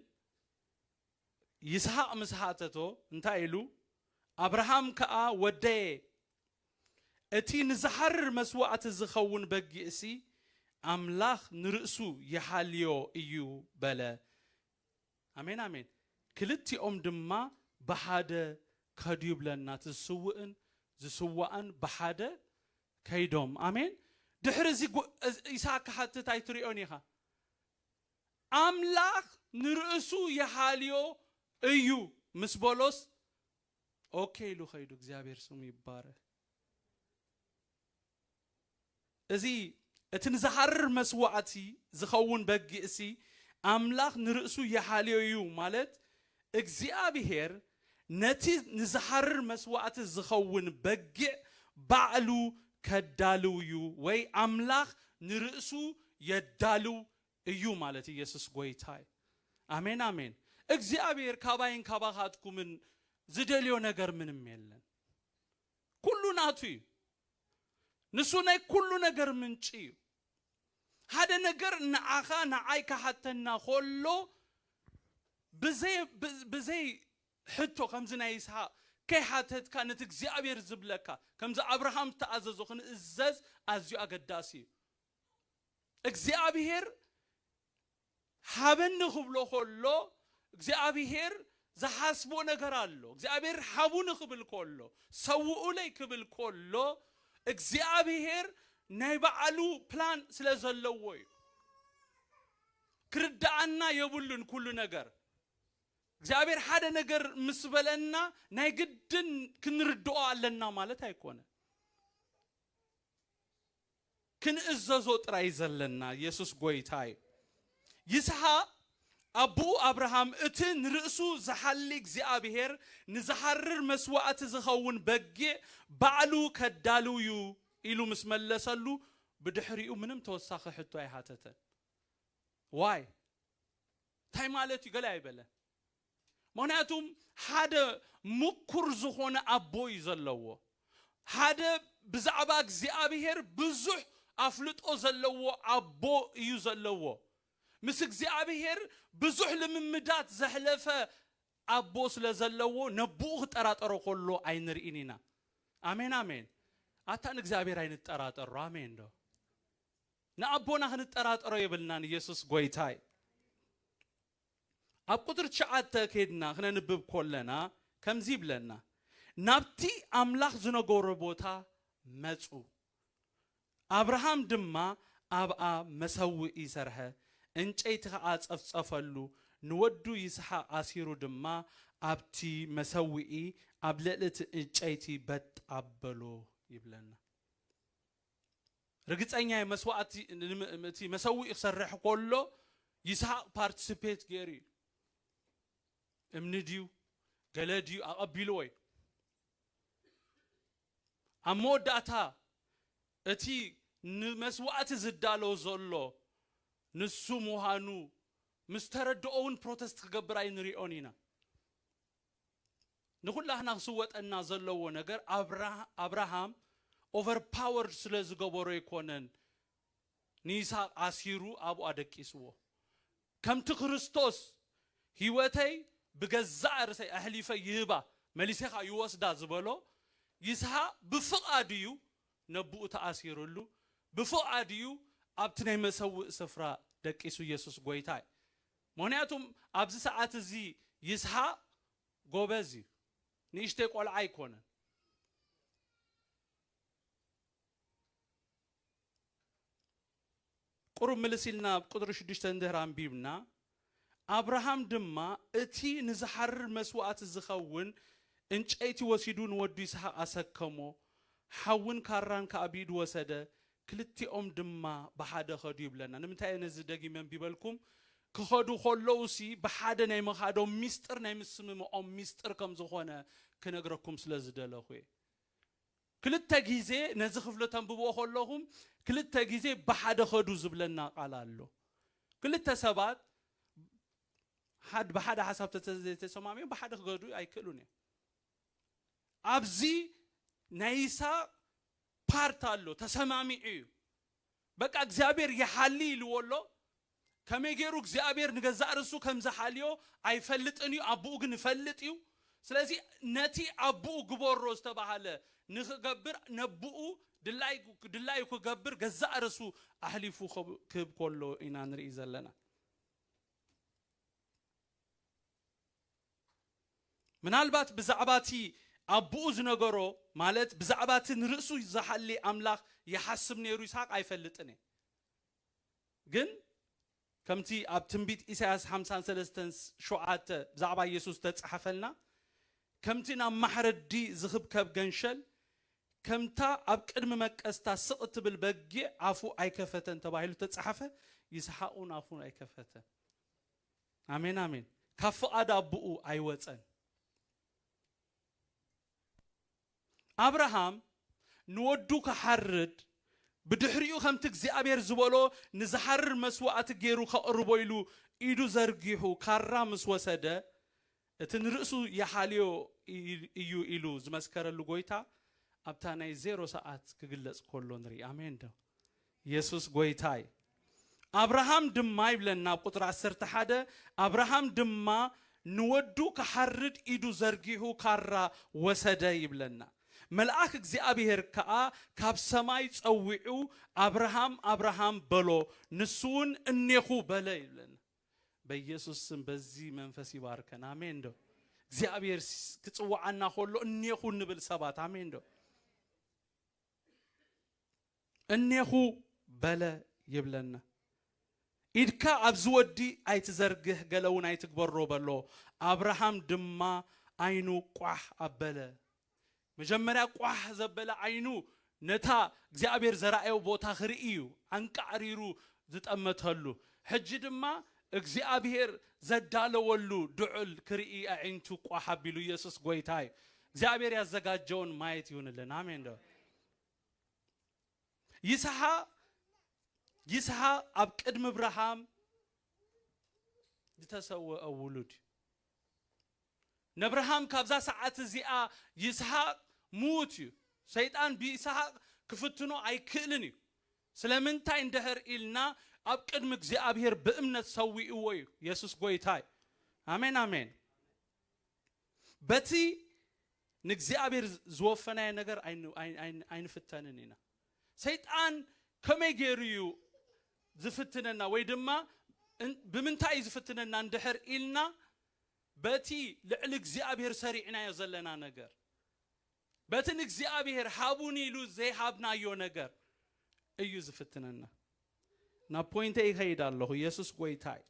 ይስሐቅ መስሓተቶ እንታይ ኢሉ አብርሃም ከዓ ወደየ اتي نزحرر مسوعة زخون بقيسي أملاخ نرأسو يحاليو إيو بلا آمين آمين كلتي دما بحادة كديوب لنا تسوئن زسوئن بحادة كيدوم آمين دحرزي إساك حتى تايتريونيها أملاخ نرأسو يحاليو إيو مسبولوس أوكي لو خيدو እግዚአብሔር ስሙ ይባረክ እዚህ እትንዛሐር መስዋዕቲ ዝኸውን በጊእሲ አምላኽ ንርእሱ የሓልዩ ማለት እግዚአብሔር ነቲ ንዛሐር መስዋዕቲ ዝኸውን በጊዕ ባዕሉ ከዳልዩ ወይ አምላኽ ንርእሱ የዳልው እዩ ማለት ኢየሱስ ጎይታይ አሜን አሜን እግዚአብሔር ካባይን ካባኻትኩምን ዝደልዮ ነገር ምንም የለን ኩሉ ናቱ ንሱ ናይ ኩሉ ነገር ምንጭ ሓደ ነገር ንዓኻ ንዓይ ካሓተና ኾሎ ብዘይ ሕቶ ከምዚ ናይ ይስሐቅ ከይሓተትካ ነቲ እግዚአብሔር ዝብለካ ከምዚ አብርሃም ተኣዘዞ ክንእዘዝ ኣዝዩ ኣገዳሲ እግዚአብሔር ሃበኒ ክብሎ ኾሎ እግዚአብሔር زحاسبو نگر آلو እግዚአብሔር حابون خبل كله سووا لي خبل كله እግዚአብሔር نايبعلو بلان سلازلووي كردعنا يبولن كل نگر እግዚአብሔር حدا نگر مسبلنا نايقدن كنردو علنا مالت هيكونه كن اززوت رايزلنا يسوس قويتاي يسحاق أبو أبراهام اتن رأسو زحلق زيابهر نزحرر مسوعة زخون بقي بعلو كدالو يو إلو مسملسلو بدحريو منم توساخ حتو اي حاتتا واي تاي مالتي قلعي بلا معناتهم حدا مكر زخون أبو يزلوو حدا بزعباك زيابهر بزح أفلت أزلوو أبو يزلوو مس እግዚአብሔር ብዙሕ ልምምዳት ዘሕለፈ አቦስ ለዘለዎ ነቡህ ተራጠሮ ኾሎ አይንርኢኒና አሜን አሜን አታን እግዚአብሔር አይንጠራጠሩ አሜን ዶ ናአቦና ህንጠራጠሮ ይብልናን ኢየሱስ ጎይታይ አብ ቁጥር 9 ከሄድና ክነንብብ ኮለና ከምዚ ብለና ናብቲ አምላኽ ዝነገሮ ቦታ መጹ አብርሃም ድማ አብአ መሰውኢ ሰርሐ እንጨይትኻ አጸፍጸፈሉ ንወዱ ይስሐቅ አሲሩ ድማ አብቲ መሰውኢ አብለልት እንጨይቲ በጣበሎ ይብለና ርግጸኛ መስዋዕቲ እቲ መሰውኢ ሰርሕ ኮሎ ይስሐቅ ፓርቲሲፔት ገሪ እምንዲው ገለዲው አቀቢሉ ወይ አሞዳታ እቲ መስዋዕቲ ዝዳሎ ዘሎ ንሱ ሙሃኑ ምስተረድኦውን ፕሮቴስት ከገብራይ ንሪኦኒና ንኹላህና ክስወጠና ዘለዎ ነገር አብርሃም ኦቨር ፓወርድ ስለዝገበሮ ይኮነን ንይስሐቅ አሲሩ አቡ አደቂስዎ ከምቲ ክርስቶስ ህይወተይ ብገዛእ ርእሰይ አሕሊፈ ይህባ መሊሴኻ ይወስዳ ዝበሎ ይስሐቅ ብፍቃድዩ ነብኡ ተኣሲሩሉ ብፍቃድዩ ኣብቲ ናይ መሰውእ ስፍራ ደቂሱ ኢየሱስ ጎይታይ ምክንያቱም ኣብዚ ሰዓት እዚ ይስሐቅ ጎበዝ ንእሽተይ ቆልዓ ኣይኮነን ቁሩብ ምልሲልና ቁጥሪ 6 እንድህር አንቢብና አብርሃም ድማ እቲ ንዝሐርር መስዋዕት ዝኸውን እንጨይቲ ወሲዱ ንወዱ ይስሐቅ አሰከሞ ሓውን ካራን ከአቢድ ወሰደ ክልቲኦም ድማ በሓደ ኸዱ ይብለና ንምንታይ ነዚ ደጊመን ቢበልኩም ክኸዱ ኾለውሲ በሓደ ናይ መኻዶም ሚስጥር ናይ ምስምምዖም ሚስጥር ከም ዝኾነ ክነግረኩም ስለዝደለኹ ክልተ ጊዜ ነዚ ክፍለ ተንብቦ ኾለኹም ክልተ ጊዜ በሓደ ኸዱ ዝብለና ቃል ኣሎ ክልተ ሰባት حد بحد حسب تسمعين بحد غدو أيكلوني أبزي نايسا بارتالو تسمعي إيه بق أجزابير يحليل والله كم يجرو أجزابير نجزارسو كم زحليو أي فلت أنيو أبوق نفلتيو ስለዚህ ነቲ አቡኡ ግቦሮ ዝተባሃለ ንኽገብር ነብኡ ድላይ ክገብር ገዛ ርሱ አህሊፉ ክብ ኮሎ ኢና ንርኢ ዘለና ምናልባት ብዛዕባቲ አቡኡ ዝነገሮ ማለት ብዛዕባቲ ንርእሱ ዝሓሊ አምላኽ ይሓስብ ነይሩ ይስሐቅ አይፈልጥን ግን ከምቲ ኣብ ትንቢት ኢሳያስ 53:7 ብዛዕባ ኢየሱስ ተጻሕፈልና ከምቲ ናብ ማሕረዲ ዝኽብከብ ገንሸል ከምታ ኣብ ቅድሚ መቀስታ ስቕ ትብል በጊዕ አፉ አይከፈተን ተባሂሉ ተጻሕፈ ይስሐቁን አፉን አይከፈተን አሜን አሜን ካብ ፍቓድ አቡኡ አይወፀን አብርሃም ንወዱ ከሐርድ ብድሕሪኡ ከምቲ እግዚአብሔር ዝበሎ ንዝሐርር መስዋዕት ገይሩ ከቅርቦ ኢሉ ኢዱ ዘርጊሑ ካራ ምስ ወሰደ እቲ ንርእሱ የሓልዮ እዩ ኢሉ ዝመስከረሉ ጎይታ ኣብታ ናይ 0 ሰዓት ክግለጽ ኮሎ ንርኢ አሜን ዶ ኢየሱስ ጎይታይ አብርሃም ድማ ይብለና ቁጥር 11 አብርሃም ድማ ንወዱ ከሐርድ ኢዱ ዘርጊሑ ካራ ወሰደ ይብለና መልአክ እግዚአብሔር ከአ ካብ ሰማይ ጸዊዑ አብርሃም አብርሃም በሎ ንሱን እኔኹ በለ ይብለና በኢየሱስ ስም በዚህ መንፈስ ይባርከን አሜን ዶ እግዚአብሔር ክጽዋዓና ሆሎ እኔኹ ንብል ሰባት አሜን ዶ እኔኹ በለ ይብለና ኢድካ አብዝወዲ አይትዘርግህ ገለውን አይትግበሮ በሎ አብርሃም ድማ አይኑ ቋህ አበለ መጀመሪያ ቋህ ዘበለ አይኑ ነታ እግዚአብሔር ዘራእየው ቦታ ክርኢዩ አንቃሪሩ ዝጠመተሉ ሕጂ ድማ እግዚአብሔር ዘዳለወሉ ድዑል ክርኢ አይንቱ ቋህ አቢሉ ኢየሱስ ጎይታይ እግዚአብሔር ያዘጋጀውን ማየት ይሁንልን አሜን ዶ ይስሐቅ ኣብ ቅድሚ አብርሃም ዝተሰወ ውሉድ ነብርሃም ካብዛ ሰዓት እዚኣ ይስሐቅ ሙት እዩ ሰይጣን ቢይስሐቅ ክፍትኖ አይክእልን እዩ ስለምንታይ እንደህር ኢልና ኣብ ቅድሚ እግዚአብሔር በእምነት ሰዊእዎ እዩ ኢየሱስ ጎይታይ አሜን አሜን በቲ ንእግዚአብሔር ዝወፈናየ ነገር አይንፍተንን ኢና ሰይጣን ከመይ ገይሩ እዩ ዝፍትነና ወይ ድማ ብምንታይ ዝፍትነና እንደህር ኢልና በቲ ልዕል እግዚአብሔር ሰሪዕና የዘለና ነገር በትን እግዚአብሔር ሃቡን ኢሉ ዘይሃብናዮ ነገር እዩ ዝፍትነና ና ፖይንት ይኸይዳለሁ ኢየሱስ ጎይታይ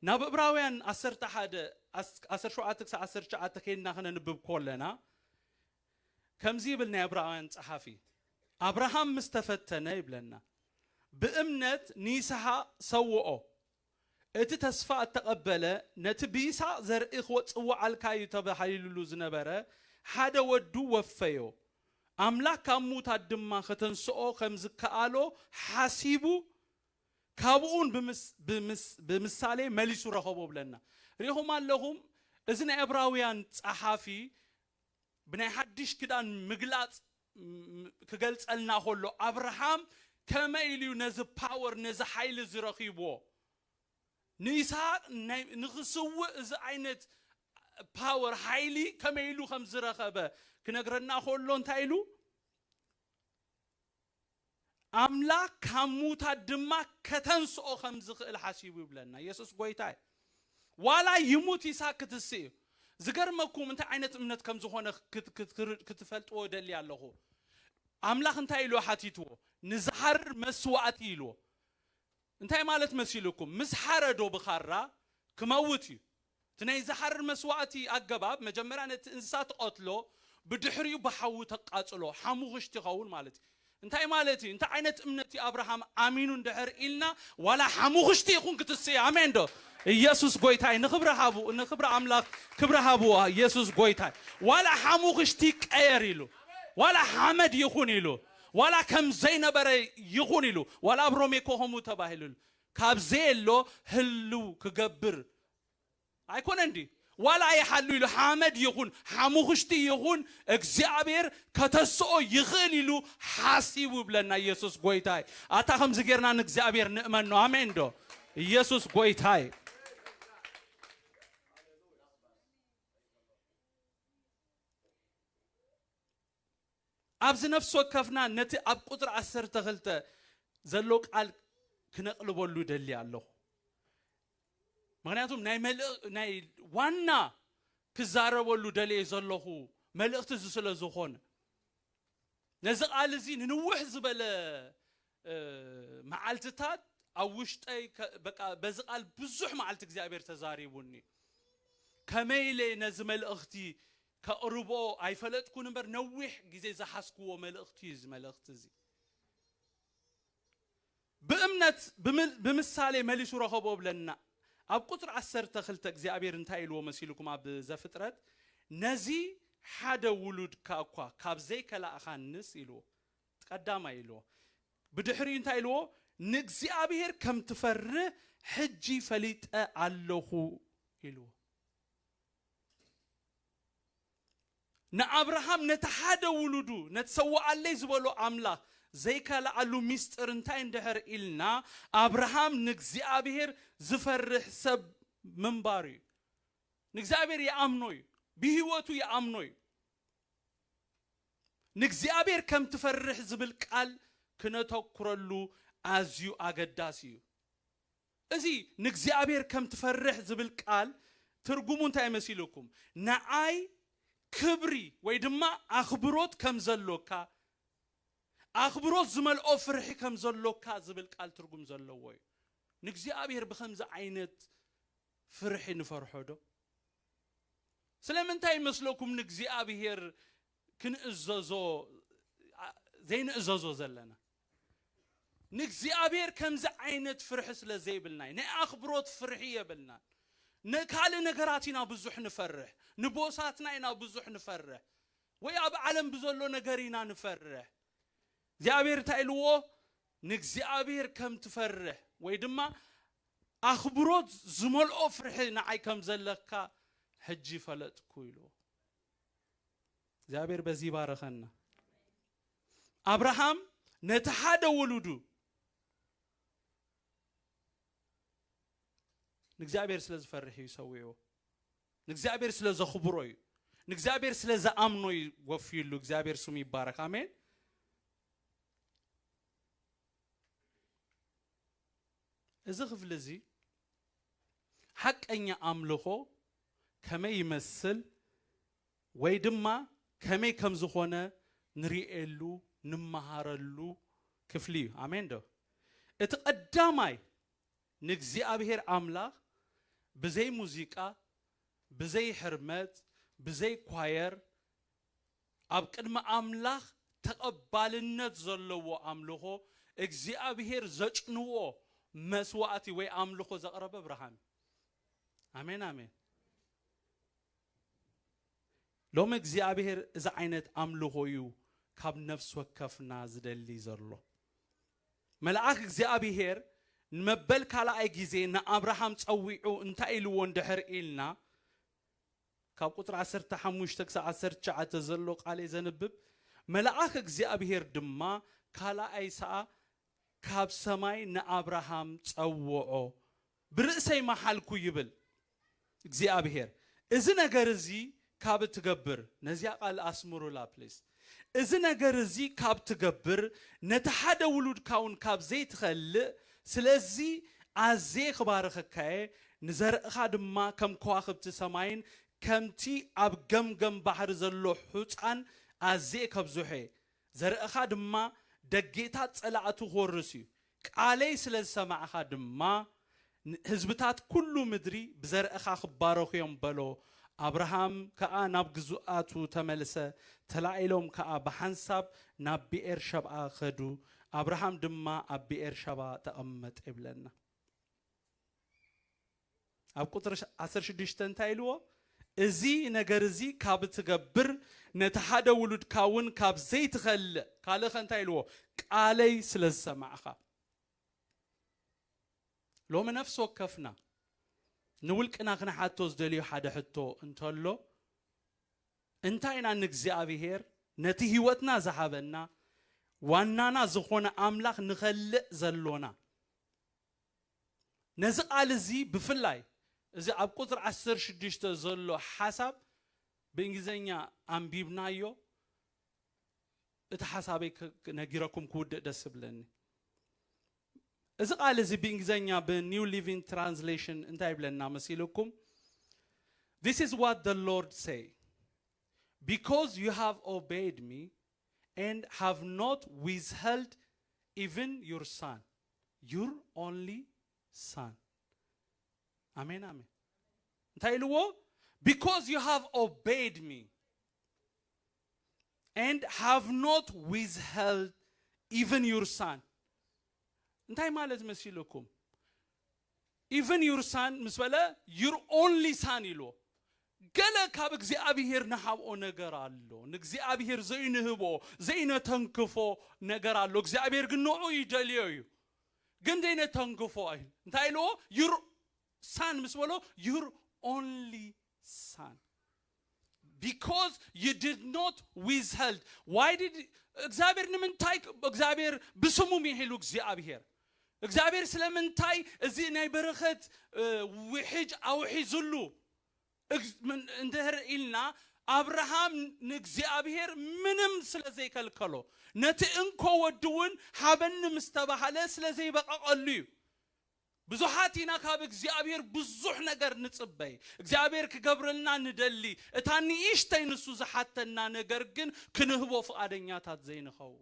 ናብ ዕብራውያን 11:17-19 ከይና ክነንብብ ኮለና ከምዚ ይብልና ዕብራውያን ጸሐፊ አብርሃም ምስተፈተነ ይብለና በእምነት ይስሐቅ ሰውኦ እቲ ተስፋ ተቀበለ ነቲ ቢይስሐቅ ዘርኢ ወጽዋዓልካዩ ተባሂሉሉ ዝነበረ ሓደ ወዱ ወፈዮ አምላክ ካሙታት ድማ ከተንስኦ ከምዝከአሎ ሐሲቡ ካብኡን ብምሳሌ መሊሱ ረኸቦ ብለና ሪኹም ኣለኹም እዚ ናይ ዕብራውያን ጸሐፊ ብናይ ሓድሽ ክዳን ምግላጽ ክገልጸልና ሆሎ አብርሃም ከመይ ኢሉ ነዚ ፓወር ነዚ ኃይል ዝረኺቦ ንይስሐቅ ንኽስውእ እዚ ዓይነት ፓወር ኃይሊ ከመይ ኢሉ ከም ዝረኸበ ክነግረና ሆሎ እንታይ ኢሉ አምላክ ካሙታት ድማ ከተንስኦ ከም ዝኽእል ሐሲቡ ይብለና ኢየሱስ ጎይታይ ዋላ ይሙት ይስሐቅ ክትስእ ዝገርመኩም እንታይ ዓይነት እምነት ከም ዝኾነ ክትፈልጥዎ ደሊ ኣለኹ አምላክ እንታይ ኢሉ ሓቲትዎ ንዝሐርር መስዋዕት ኢሉ እንታይ ማለት መሲልኩም ምስ ሓረዶ ብኻራ ክመውት እዩ ትናይ ዝሐርር መስዋዕት ኣገባብ መጀመርያ ነቲ እንስሳ ተቆትሎ ብድሕሪኡ በሓው ተቃጽሎ ሓሙኽሽቲ ይኸውን ማለት እንታይ ማለት እንታይ ዓይነት እምነት አብርሃም አሚኑ እንደህር ኢልና ዋላ ሓሙኽሽቲ ይኹን ክትስይ አሜን ዶ ኢየሱስ ጎይታይ ንኽብረ አምላክ ክብረ ሃቡ ኢየሱስ ጎይታይ ዋላ ሓሙኽሽቲ ቀየር ኢሉ ዋላ ሐመድ ይኹን ኢሉ ዋላ ከም ዘይነበረ ይኹን ኢሉ ዋላ ብሮሜ ኮሆሙ ተባሂሉ ካብ ዘየሎ ህሉ ክገብር አይኮነ እንዲ ዋላ ይሐሉ ኢሉ ሐመድ ይኹን ሓሙኽሽቲ ይኹን እግዚአብሔር ከተስኦ ይኽእል ኢሉ ሐሲቡ ብለና ኢየሱስ ጎይታይ አታ ከም ዝገርና ንእግዚአብሔር ንእመን ነው አሜን ዶ ኢየሱስ ጎይታይ أبز نفس وكفنا نتي أب قطر عسر تغلت زلوك قال كنقلبو له دلي الله مغنياتهم ناي وانا كزاربو له دلي زلوه ملئت زسل زخون نزق قال زين نوح زبل معالتات أوشتاي بقى بزقال بزح معالت እግዚአብሔር ተዛሪቡኒ ከመይሌ ነዝመል እኽቲ ከቅርቦ አይፈለጥኩ ነበር ነውሕ ጊዜ ዘሐስኩዎ መልእኽቲ ዝመልእኽት እዚ በእምነት በምሳሌ መልሱ ረኸቦ ብለና ኣብ ቁጥር 12 እግዚአብሔር እንታይ ኢልዎ መሲልኩም ኣብ ዘፍጥረት ነዚ ሓደ ውሉድ ካኳ ካብ ዘይከላእኻንስ ኢልዎ ተቀዳማ ኢልዎ ብድሕሪ እንታይ ኢልዎ ንእግዚአብሔር ከም ትፈርህ ሕጂ ፈሊጠ ኣለኹ ኢልዎ ንአብርሃም ነተሓደ ውሉዱ ነተሰዋዓለይ ዝበሎ አምላኽ ዘይከላኣሉ ሚስጥር እንታይ እንድሕር ኢልና አብርሃም ንእግዚአብሔር ዝፈርህ ሰብ ምንባር እዩ ንእግዚአብሔር ይኣምኖ እዩ ብህይወቱ ይኣምኖ እዩ ንእግዚአብሔር ከም ትፈርህ ዝብል ቃል ክነተኩረሉ ኣዝዩ ኣገዳሲ እዩ እዚ ንእግዚአብሔር ከም ትፈርህ ዝብል ቃል ትርጉሙ እንታይ መሲልኩም ንዓይ ክብሪ ወይ ድማ ኣኽብሮት ከም ዘሎካ ኣኽብሮት ዝመልኦ ፍርሒ ከም ዘሎካ ዝብል ቃል ትርጉም ዘለዎ እዩ ንእግዚአብሔር ብከምዚ ዓይነት ፍርሒ ንፈርሖ ዶ ስለምንታይ መስለኩም ንእግዚአብሔር ክንእዘዞ ዘይንእዘዞ ዘለና ንእግዚአብሔር ከምዚ ዓይነት ፍርሒ ስለ ዘይብልና ናይ ኣኽብሮት ፍርሒ የብልና نكال نجاراتنا بزح نفرح نبوساتنا إنا بزح نفرح ويا بعلم بزلو نجارينا نفرح زعبير تايلوه نكزعبير كم تفرح ويدما أخبروت زمل أفرح نعي كم زلكا حجي فلت كويلو زعبير بزيبار خنا أبراهام نتحدى ولودو نكزابير سلز فرحي يسويه نكزابير سلز خبروي نكزابير سلز أمنوي وفيلو نكزابير سمي بارك آمين إذا خفلزي حق أني أملخو كما يمثل ويدما كما كم زخونة نريئلو نمهارلو كفلي آمين ده اتقدامي نكزابير أملاخ بزي موسيقى بزي حرمات بزي كواير أبقد ما أملاخ تقبالنت زلو أملخو እግዚአብሔር ዘጭንዎ መስዋዕት ወይ አምልኮ ዘቀረበ ብርሃን አሜን አሜን ሎም እግዚአብሔር እዛ አይነት አምልኮዩ ካብ ነፍስ ወከፍና ዝደሊ ዘሎ መልአክ እግዚአብሔር نمبل كلا أي جزء أبراهام تصويعه انتقل وندحر إلنا كقطر عسر تحموش تكس عسر شعة تزلق على زنبب ملاك جزء بهير دما كلا أي ساعة كاب سماي أبراهام تصوعه برأسي محل كويبل جزء بهير إذا نجرزي كاب تجبر نزيع قال أسمرو لا بليس إذا نجرزي كاب تجبر نتحدى ولود كون كاب زيت خلق سلزي عزي خبارك كاي نزر خادما كم كواخبت سماين كم تي أب جم بحر زلو حوتان عزي كبزوحي زر خادما دقيتات سلعتو خورسي علي سلز سمع خادما حزبتات كله مدري بزر خبارك يوم بلو أبراهام كأ نبجزواتو تملسه تلاقيلهم كأ بحنسب نبي إرشب آخدو أبراهام دما أبي إرشبا تأمت إبلنا أب قطر عسر شديشتن تايلوا إزي نجرزي كاب تجبر نتحدى ولد كون كاب زيت خل قال خن تايلوا علي سلسة معها لو من نفسه كفنا نقولك أنا خنا حتى زدليو حدا حتى انتلو انتاينا نجزي أبيهر نتي هوتنا زحابنا وانانا زخونا أملاخ نخلق زلونا نزق على زي بفلاي إذا أبقطر عسر شديشت زلو حسب بإنجليزية أمبيبنايو اتحسابي نجيركم كود دسبلني إذا قال زي بإنجليزية بنيو ليفينج ترانسليشن انتهي بلنا مسيلكم. This is what the Lord say. Because you have obeyed me and have not withheld even your son, your only son. Amen, amen. Because you have obeyed me and have not withheld even your son. እንታይ ማለት መስይልኩም even your son መስበለ your only son ይሎ ገለ ካብ እግዚአብሔር ንሃብኦ ነገር አሎ ንእግዚአብሔር ዘይንህቦ ዘይነተንክፎ ነገር አሎ እግዚአብሔር ግን ነው ይደልዩ ግን ዘይነተንክፎ አይል እንታይ ሎ your son መስበሎ your only son because you did not withheld. Why did እግዚአብሔር ንምንታይ እግዚአብሔር ብስሙም ይሄሉ እግዚአብሔር እግዚአብሔር ስለምንታይ እዚ ናይ በረኸት ውሕጅ አውሒዙሉ እንደር ኢልና አብርሃም ንእግዚአብሔር ምንም ስለዘይ ከልከሎ ነቲ እንኮ ወድውን ሀበን ምስተባሃለ ስለዘይ በቀቀሉ ብዙሃቲና ካብ እግዚአብሔር ብዙሕ ነገር ንጽበይ እግዚአብሔር ክገብርልና ንደሊ እታኒ ኢሽተይ ንሱ ዝሓተና ነገር ግን ክንህቦ ፈቃደኛታት ዘይንኸው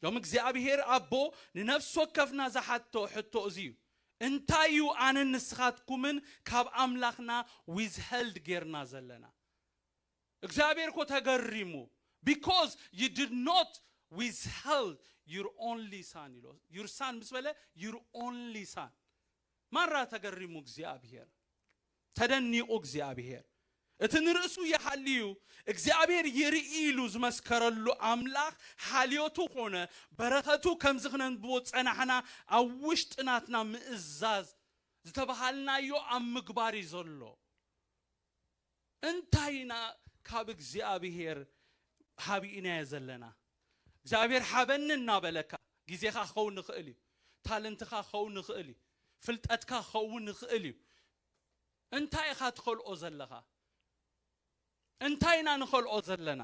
ሎም እግዚአብሔር አቦ ንነፍስ ወከፍና ዝሓቶ ሕቶ እዚዩ እንታዩ አነ ንስኻትኩምን ካብ አምላኽና withheld ጌርና ዘለና እግዚአብሔር ኮ ተገሪሙ because you did not withheld your only son your son ምስበለ your only son ማራ ተገሪሙ እግዚአብሔር ተደኒቆ እግዚአብሔር እትንርሱ ይሐልዩ እግዚአብሔር ይርኢሉ ዝመስከረሉ አምላኽ ሓልዮቱ ሆነ በረከቱ ከምዝኽነን ቦጸናህና አውሽጥናትና ምእዛዝ ዝተባሃልናዮ አምግባር ይዘሎ እንታይና ካብ እግዚአብሔር ሀቢኢና ያዘለና እግዚአብሔር ሀበንና በለካ ጊዜኻ ኸውን ንኽእል ታለንትኻ ኸውን ንኽእል ፍልጠትካ ኸውን ንኽእል እንታይ ኢኻ ትኸልኦ ዘለኻ እንታይና ንኸልኦ ዘለና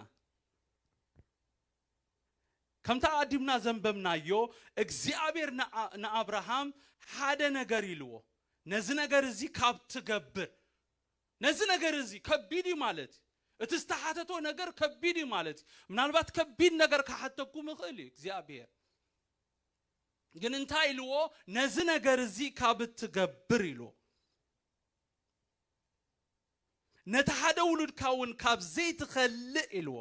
ከምታ አዲምና ዘንበምናዮ እግዚአብሔር ንአብርሃም ሓደ ነገር ይልዎ ነዚ ነገር እዚ ካብ ትገብር ነዚ ነገር እዚ ከቢድ ማለት እትስተሓተቶ ነገር ከቢድ ማለት ምናልባት ከቢድ ነገር ካሐተኩም ይኽእል እግዚአብሔር ግን እንታይ ይልዎ ነዚ ነገር እዚ ካብ ትገብር ይልዎ ነተሓደ ውሉድካውን ካብ ዘይትኸልእ ኢልዎ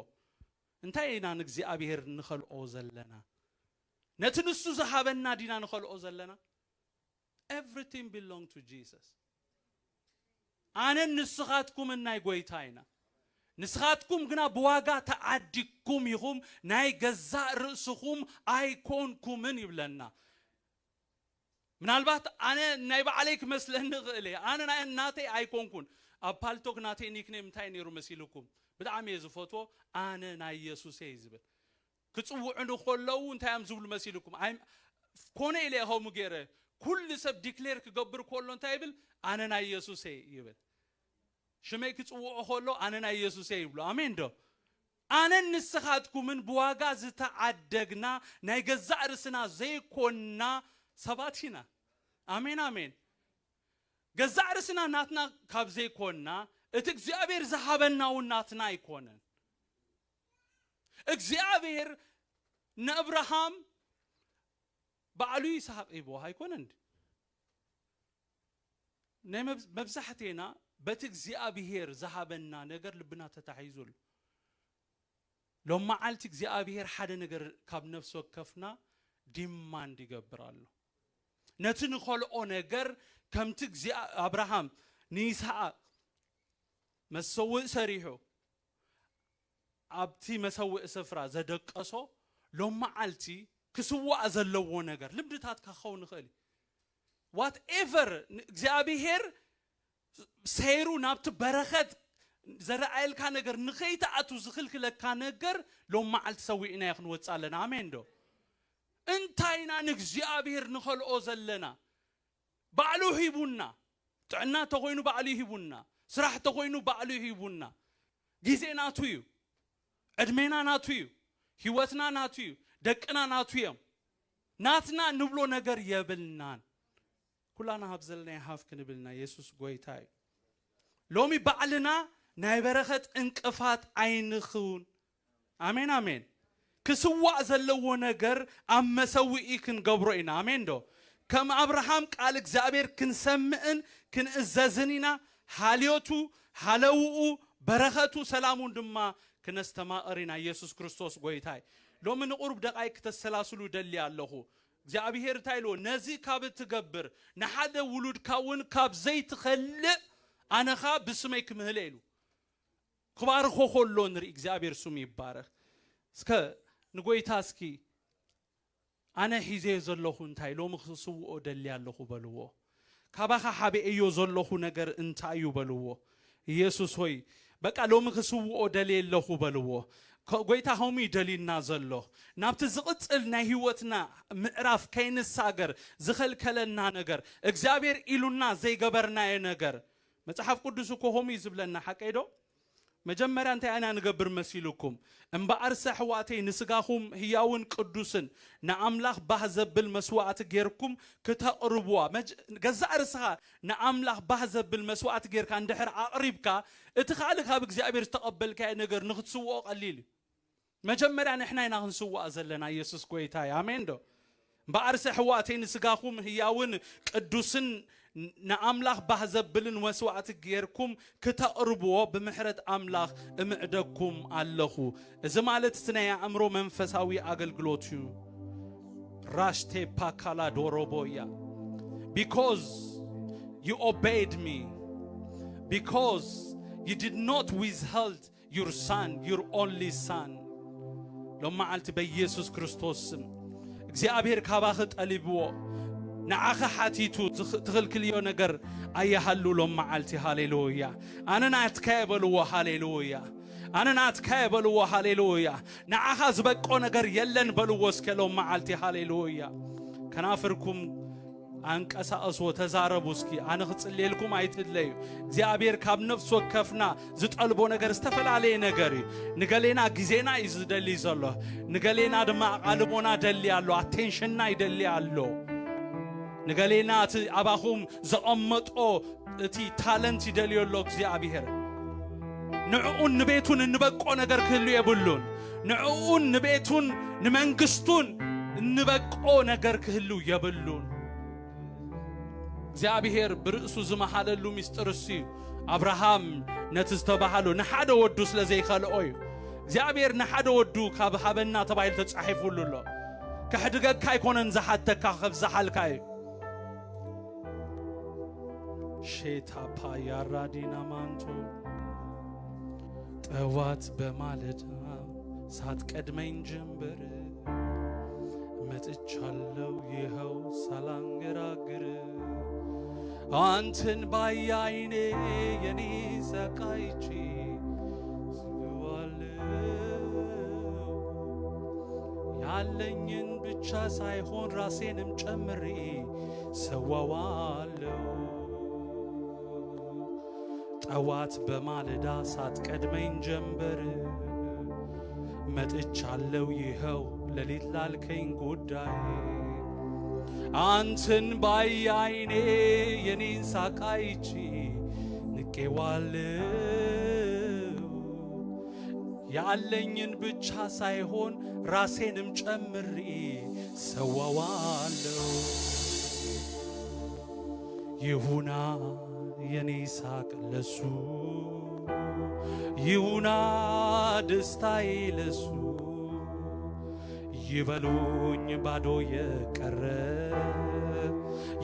እንታይ ኢና ንእግዚአብሔር ንኸልኦ ዘለና ነቲ ንሱ ዝሃበና ዲና ንኸልኦ ዘለና everything belong to Jesus አነ ንስኻትኩም ናይ ጎይታ ኢና ንስኻትኩም ግና በዋጋ ተዓዲኩም ይኹም ናይ ገዛ ርእስኹም ኣይኮንኩምን ይብለና ምናልባት አነ ናይ ባዕለይክ መስለኒ ኽእል አነ ናተይ ኣይኮንኩን አፓልቶክ ናተይ ኒክኔም እንታይ ነይሩ መሲልኩም ብጣዕሚ ዝፈትዎ አነ ናይ ኢየሱስ ይዝብል ክጽውዕኑ ኸለው እንታይም ዝብሉ መሲልኩም አይ ኮነ ኢለኸው ሙገረ ኩል ሰብ ዲክሌር ክገብር ኮሎ እንታይ ይብል አነ ናይ ኢየሱስ ይብል ሽመይ ክጽውዑ ኸሎ አነ ናይ ኢየሱስ ይብሉ አሜን ዶ አነ ንስኻትኩምን በዋጋ ዝተዓደግና ናይ ገዛ ርስና ዘይኮንና ሰባቲና አሜን አሜን ገዛ ርስና ናትና ካብ ዘይኮንና እቲ እግዚአብሔር ዝሃበናው ናትና አይኮነን እግዚአብሔር ንአብርሃም ባዕሉ ይስሐቅ ይቦ አይኮነን ነመብዛሕቴና በት እግዚአብሔር ዝሃበና ነገር ልብና ተታሒዙል ለማዓልቲ እግዚአብሔር ሓደ ነገር ካብ ነፍስ ወከፍና ዲማንድ ይገብራሉ ነትን ኸልኦ ነገር ከምቲ አብርሃም ንይስሐቅ መሰውእ ሰሪሑ አብቲ መሰውእ ስፍራ ዘደቀሶ ለማዓልቲ ክስዋዕ ዘለዎ ነገር ልምድታት ካኸውን ኽእል whatever እግዚአብሔር ሰይሩ ናብቲ በረኸት ዘረአልካ ነገር ንኸይተአቱ ዝኽልክለካ ነገር ለማዓልቲ ሰዊዕና ይኽንወጻለና አሜን ዶ እንታይና ንእግዚአብሔር ንኸልኦ ዘለና ባዕሉ ሂቡና ጥዕና ተኾይኑ ባዕሉ ሂቡና ስራሕ ተኾይኑ ባዕሉ ሂቡና ጊዜናቱ እዩ ዕድሜና ናቱ እዩ ህይወትና ናቱ እዩ ደቅና ናቱ እዮም ናትና ንብሎ ነገር የብልናን ኩላና habዘልና ያሃፍ ክንብልና ኢየሱስ ጎይታ እዩ ሎሚ ባዕልና ናይ በረኸት እንቅፋት አይንኹን አሜን አሜን ክስዋዕ ዘለዎ ነገር አመሰውኢ ክንገብሮ ኢና አሜን ዶ ከም አብርሃም ቃል እግዚአብሔር ክንሰምዕን ክንእዘዝኒና ሃልዮቱ ሃለውኡ በረኸቱ ሰላሙን ድማ ክነስተማቀሪና ኢየሱስ ክርስቶስ ጎይታይ ሎሚ ንቁርብ ደቃይ ከተሰላስሉ ደሊ ያለኹ እግዚአብሔር ታይሎ ነዚ ካብ ትገብር ንሓደ ውሉድ ካውን ካብ ዘይትኸልእ አነኻ ብስመይ ክምህለሉ ክባርኾ ኾሎ ንሪ እግዚአብሔር ስሙ ይባረኽ እስከ ንጎይታ እስኪ አነ ሒዜ ዘለኹ እንታይ ሎሚ ክስውኦ ደሊ ያለኹ በልዎ ካባኻ ሓበኤዮ ዘለኹ ነገር እንታዩ በልዎ ኢየሱስ ሆይ በቃ ሎሚ ክስውኦ ደሊ የለኹ በልዎ ጎይታ ሆሚ ደሊና ዘሎ ናብቲ ዝቅጽል ናይ ህይወትና ምዕራፍ ከይንሳገር ዝኸልከለና ነገር እግዚአብሔር ኢሉና ዘይገበርናየ ነገር መጽሐፍ ቅዱስ እኮ ሆሚ ዝብለና ሓቀይዶ መጀመሪያ እንታይ አና ንገብር መሲልኩም እምባአርሰ ሕዋተይ ንስጋኹም ህያውን ቅዱስን ንአምላኽ ባህ ዘብል መስዋዕት ጌርኩም ክተቅርብዋ ገዛ ርስኻ ንአምላኽ ባህ ዘብል መስዋዕት ጌርካ እንድሕር አቅሪብካ እቲ ካልእ ካብ እግዚአብሔር ተቀበልካ ነገር ንኽትስውኦ ቀሊል መጀመሪያ ንሕና ኢና ክንስዋዕ ዘለና ኢየሱስ ጎይታ አሜን ዶ እምባአርሰ ሕዋተይ ንስጋኹም ህያውን ቅዱስን نأملاخ بحزبلن وسوعت غيركم كتقربوا بمحرت أملاخ امعدكم اللهو إذا مالت تنايا أمرو منفساوي أغلغلوتيو راشتي باكالا دوروبويا because you obeyed me because you did not withhold your son your only son لما قلت بيسوس كريستوس እግዚአብሔር ካባህ ጠሊብዎ نعخ حاتيتو تغل كل يوم نجر أي حلو لهم معلتي هاليلويا أنا ناتكابل وهاليلويا أنا ناتكابل وهاليلويا نعخ زبقو نجر يلن بلووس كلهم معلتي هاليلويا كنافركم أنك أسأسو تزاربوسكي أنا ختصلي لكم عيتدليو زيابير كاب نفس وكفنا زت قلبو نجر استفل عليه نجري نقلينا جزينا يزدلي زلو نقلينا دماء قلبونا دلي علو attentionنا يدلي علو نقالينا أباهم زقمتو تي تالنت يدليو لوك زي أبيهر نعون نبيتون نبقو نقر كلو يبلون نعون نبيتون نمنقستون نبقو نقر كلو يبلون زي أبيهر برأسو زمحاللو مسترسي أبراهام نتستبحالو نحادو ودو سلزي خالقوي زي أبيهر نحادو ودو كابحابنا تبايل تتصحيفو لولو كحدقاق كاي كونن زحادتك كاخف زحال كاي شيتا بايا رادينا مانتو طوات بمالدا سات قدمين جنبر متچالو يهو سالانغراغر አንተን ባያይኔ የኔ ሰቃይቺ ያለኝን ብቻ ሳይሆን ራሴንም ጨምሬ ሰዋዋለው ጠዋት በማለዳ ሳትቀድመኝ ጀንበር መጥቻለሁ ይኸው ለሊት ላልከኝ ጉዳይ አንተን ባያይኔ የኔን ሳቃይቺ ንቄዋለው ያለኝን ብቻ ሳይሆን ራሴንም ጨምሬ ሰዋዋለው ይሁና የኔ ሳቅ ለሱ ይሁና ደስታዬ ለሱ ይበሉኝ ባዶ የቀረ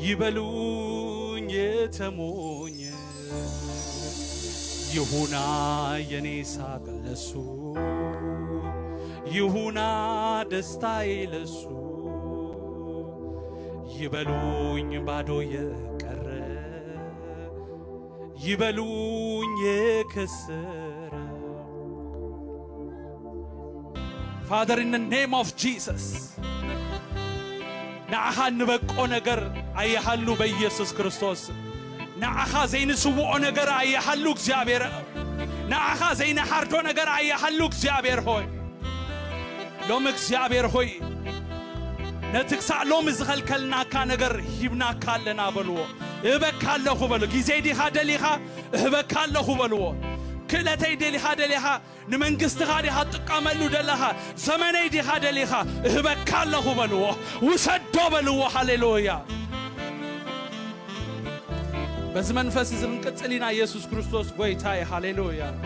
ይበሉኝ የተሞኘ ይሁና የኔ ሳቅ ለሱ ይሁና ደስታዬ ለሱ ይበሉኝ ባዶ የቀረ ይበሉኝ የከሰረ Father, in the name of Jesus, نعها نبقى نجر أي حلو بيسوس كريستوس نعها زين سوء نجر أي حلو كزابير نعخا زين حردو نجر أي حلوك زيابير هوي لوم زيابير هوي نتكسع لوم زغل كلنا كنجر هبنا كلنا بلو إبك كله بلو جزيدي هذا ليها إبك كله بلو كل تيدي هذا ليها نمنجست هذه هتقاملو دلها زماني دي هذا ليها إبك كله بلو وسدو بلو هاليلويا بس منفس زمن كتسلينا يسوع كريستوس قوي تاي هاليلويا